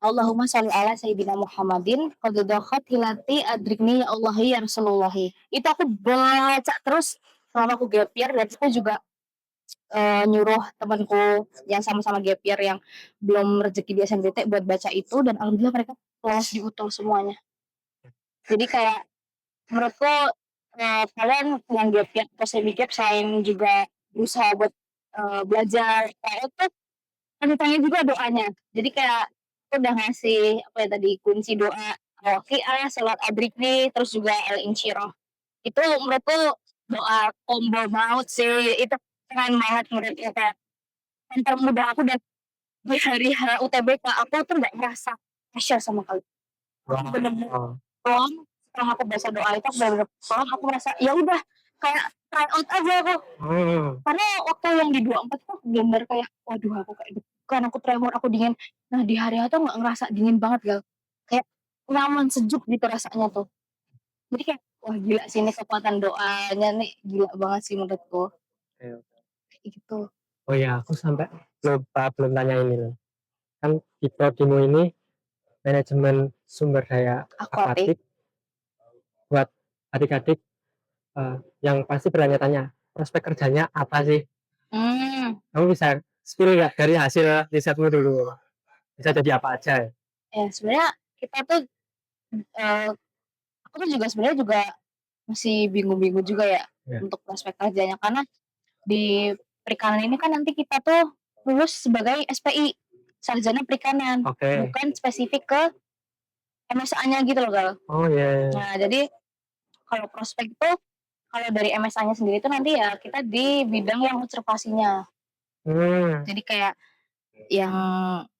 Allahumma sholli ala sayyidina Muhammadin qad dakhat hilati adrikni ya Allah ya Rasulullahi. Itu aku baca terus selama aku gap year, dan aku juga nyuruh temanku yang sama-sama gap year yang belum rezeki di SNBT buat baca itu, dan alhamdulillah mereka lolos di UTOL semuanya. Jadi kayak menurutku kalian yang gap year atau semi gap selain juga berusaha buat belajar kayak itu, tanya juga doanya. Jadi kayak aku udah ngasih apa ya tadi, kunci doa Al-Waqiah, salat Adrikni, terus juga Al-Insyirah. Itu menurutku doa combo maut sih. Itu keren banget menurutku, kayak yang termudah aku. Dan di hari UTBK aku tuh nggak ngerasa pressure sama sekali. Aku bener-bener plong, setelah aku baca doa itu aku bener-bener plong, aku merasa ya udah kayak try out aja aku. Karena waktu yang di 24 tuh bener-bener kayak waduh aku kayak deg-degan, aku tremor, aku dingin. Nah di hari itu nggak ngerasa dingin banget Gal, kayak nyaman sejuk gitu rasanya tuh. Jadi kayak wah gila sih ini kekuatan doanya nih, gila banget sih menurutku. Kayak gitu. Oh ya, aku sampai belum tanya ini loh. Kan di prodimu ini manajemen sumber daya aquatic buat adik-adik yang pasti bertanya-tanya prospek kerjanya apa sih? Kamu bisa spill nggak dari hasil risetmu dulu? Bisa jadi apa aja? Ya sebenarnya kita tuh aku tuh juga sebenarnya juga masih bingung-bingung juga ya untuk prospek kerjanya, karena di perikanan ini kan nanti kita tuh lulus sebagai SPI, sarjana perikanan, bukan spesifik ke MSA-nya gitu loh Gal. Oh iya. Nah jadi kalau prospek itu kalau dari MSA-nya sendiri itu nanti ya kita di bidang yang konservasinya. Jadi kayak yang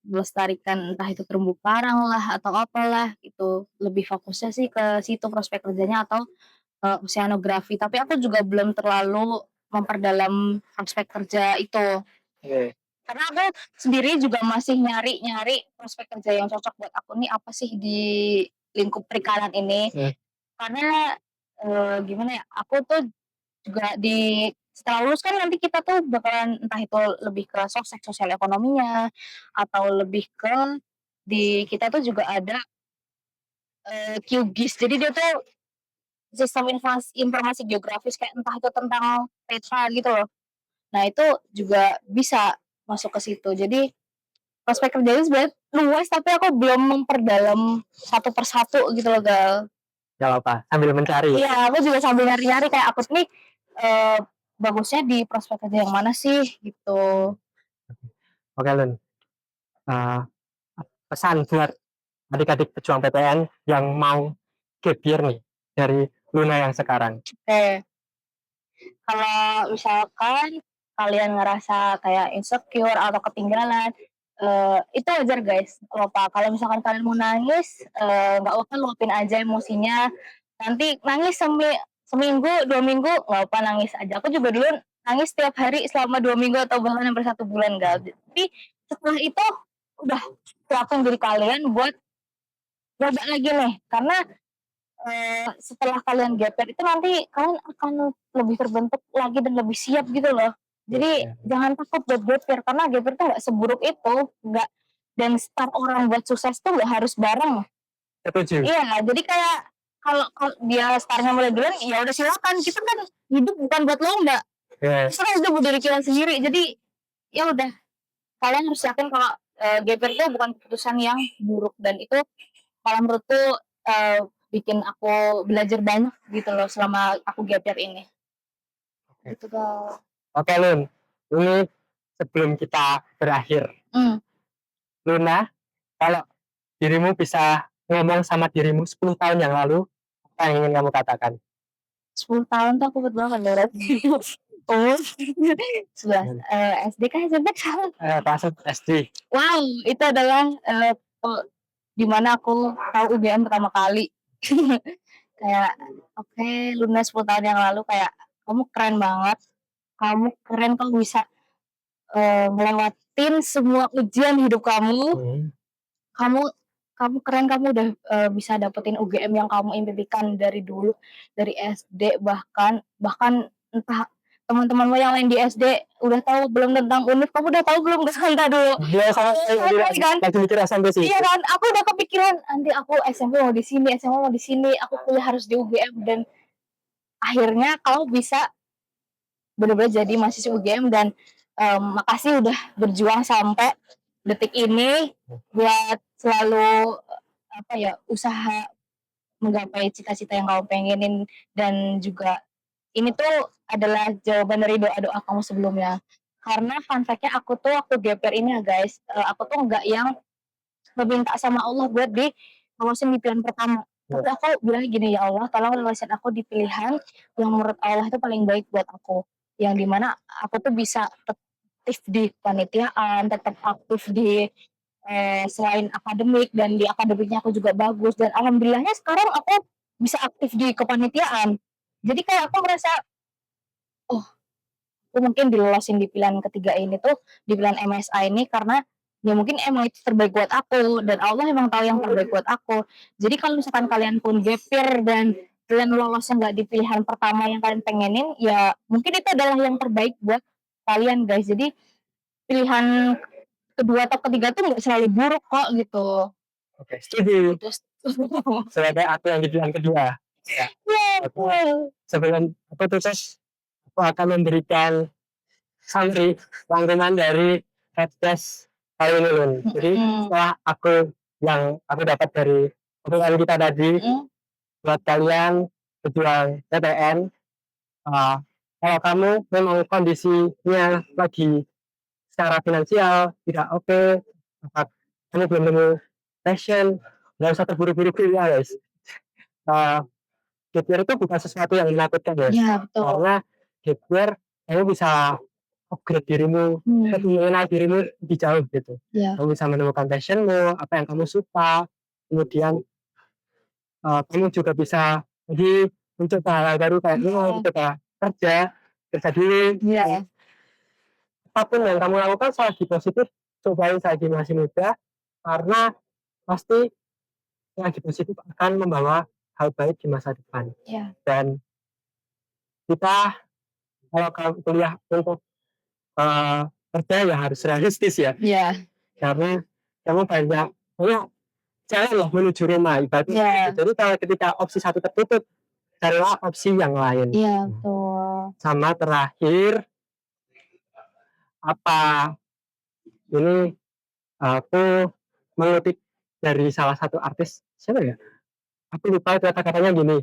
melestarikan entah itu terumbu karang lah atau apalah itu, lebih fokusnya sih ke situ prospek kerjanya, atau oceanografi. Tapi aku juga belum terlalu memperdalam prospek kerja itu. Karena aku sendiri juga masih nyari-nyari prospek kerja yang cocok buat aku nih apa sih di lingkup perikanan ini. Karena gimana ya, aku tuh juga setelah lulus kan nanti kita tuh bakalan entah itu lebih ke sosial ekonominya, atau lebih ke kita tuh juga ada QGIS. Jadi dia tuh sistem informasi geografis, kayak entah itu tentang peta gitu loh. Nah itu juga bisa masuk ke situ. Jadi prospek kerjanya sebenarnya luas, tapi aku belum memperdalam satu persatu gitu loh Gal. Gak apa, sambil mencari. Iya, aku juga sambil nyari-nyari kayak aku nih bagusnya di prospek kerja yang mana sih gitu. Oke Lun, pesan buat adik-adik pejuang PTN yang mau gap year nih dari Luna yang sekarang. Kalau misalkan kalian ngerasa kayak insecure atau ketinggalan, Itu wajar guys, nggak apa-apa. Kalau misalkan kalian mau nangis, nggak apa-apa, luapin aja emosinya. Nanti nangis seminggu, 2 minggu, nggak apa nangis aja. Aku juga dulu nangis setiap hari selama 2 minggu atau bahkan hampir 1 bulan, Kak. Tapi setelah itu udah siapin diri kalian buat coba lagi nih, karena setelah kalian gap year itu nanti kalian akan lebih terbentuk lagi dan lebih siap gitu loh. Jadi jangan takut buat gap year, karena gap year tuh nggak seburuk itu, nggak, dan start orang buat sukses tuh nggak harus bareng. Setuju. Iya, jadi kayak kalau dia startnya mulai duluan, ya udah silakan. Kita kan hidup bukan buat lomba. Kita kan hidup buat diri kita sendiri. Jadi ya udah, kalian harus yakin kalau gap year itu bukan keputusan yang buruk, dan itu kalau menurutku bikin aku belajar banyak gitu loh selama aku gap year ini. Gitu guys. Oke Lun, ini sebelum kita berakhir, Luna, kalau dirimu bisa ngomong sama dirimu 10 tahun yang lalu, apa yang ingin kamu katakan? 10 tahun tuh aku buat banget berarti. Oh, 11 SD kan SMP kan? Kelas SD. Wow, itu adalah dimana aku tahu UGM pertama kali. Kayak oke, Luna 10 tahun yang lalu kayak kamu keren banget. Kamu keren, kamu bisa ngelewatin semua ujian hidup kamu. Kamu kamu keren, kamu udah bisa dapetin UGM yang kamu impikan dari dulu, dari SD, bahkan entah teman-temanmu yang lain di SD udah tahu belum tentang UNIF, kamu udah tahu belum? Entar dulu. Iya, lagi mikir SMP sih. Iya kan, aku udah kepikiran nanti aku SMP mau di sini, SMA mau di sini, aku kuliah harus di UGM, dan akhirnya kamu bisa benar-benar jadi mahasiswa UGM, dan makasih udah berjuang sampai detik ini buat selalu usaha menggapai cita-cita yang kamu pengenin, dan juga ini tuh adalah jawaban dari doa-doa kamu sebelumnya. Karena fun fact-nya aku tuh waktu gap year ini ya guys, aku tuh nggak yang meminta sama Allah buat lolosin di pilihan pertama. Tapi aku bilang gini, ya Allah tolong lolosin aku di pilihan yang menurut Allah itu paling baik buat aku. Yang dimana aku tuh bisa aktif di panitiaan, tetap aktif di selain akademik, dan di akademiknya aku juga bagus, dan alhamdulillahnya sekarang aku bisa aktif di kepanitiaan. Jadi kayak aku merasa, oh aku mungkin dilolosin di pilihan ketiga ini tuh, di pilihan MSA ini, karena ya mungkin emang itu terbaik buat aku, dan Allah emang tahu yang terbaik buat aku. Jadi kalau misalkan kalian pun gap year dan kalian lolosnya nggak di pilihan pertama yang kalian pengenin, ya mungkin itu adalah yang terbaik buat kalian guys. Jadi pilihan kedua atau ketiga tuh nggak selalu buruk kok gitu. Oke, setuju. Terus Sebagai aku yang di pilihan kedua. Ya. Sebelum aku tulis, aku akan memberikan summary rangkuman dari headcast kali ini Lun. Jadi setelah aku dapat dari obrolan kita tadi, buat kalian pejuang PTN, kalau kamu memang kondisinya lagi secara finansial tidak oke, kamu belum nemu passion, nggak usah terburu-buru ya guys. Gap year itu bukan sesuatu yang menakutkan ya. Iya betul. Karena gap year kamu bisa upgrade dirimu, mengenal dirimu lebih jauh gitu. Kamu bisa menemukan passionmu, apa yang kamu suka, kemudian kamu juga bisa jadi mencoba hal baru kayak mencoba kerja dulu. Apapun yang kamu lakukan selagi positif, cobain selagi masih muda, karena pasti selagi positif akan membawa hal baik di masa depan. Dan kita kalau kamu kuliah untuk kerja ya harus realistis ya. Karena kamu banyak jalan loh menuju rumah ibaratnya. Jadi kalau ketika opsi satu tertutup, carilah opsi yang lain. Betul. Sama terakhir, ini aku mengutip dari salah satu artis, siapa ya? Aku lupa itu kata-katanya gini,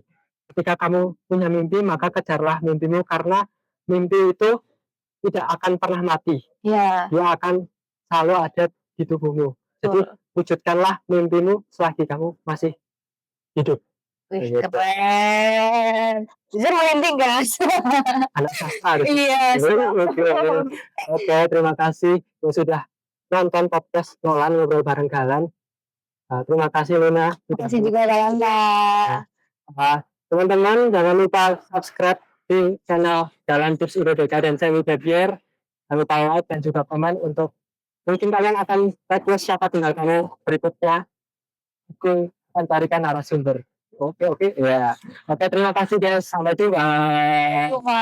ketika kamu punya mimpi maka kejarlah mimpimu, karena mimpi itu tidak akan pernah mati. Dia akan selalu ada di tubuhmu. Jadi wujudkanlah mimpimu selagi kamu masih hidup. Wih, keren. Jujur merinding guys. Anak sastra harus. Iya. Oke, terima kasih yang sudah nonton podcast Nolan ngobrol bareng Galan. Terima kasih Luna. Terima kasih juga Yolanda. Teman-teman jangan lupa subscribe di channel Galan Tips IDDK dan Semi Bebier. Jangan lupa like dan juga komen untuk mungkin kalian akan request siapa tinggal kamu berikutnya. Aku akan carikan narasumber. Oke ya. Oke, terima kasih guys. Sampai jumpa. Terima.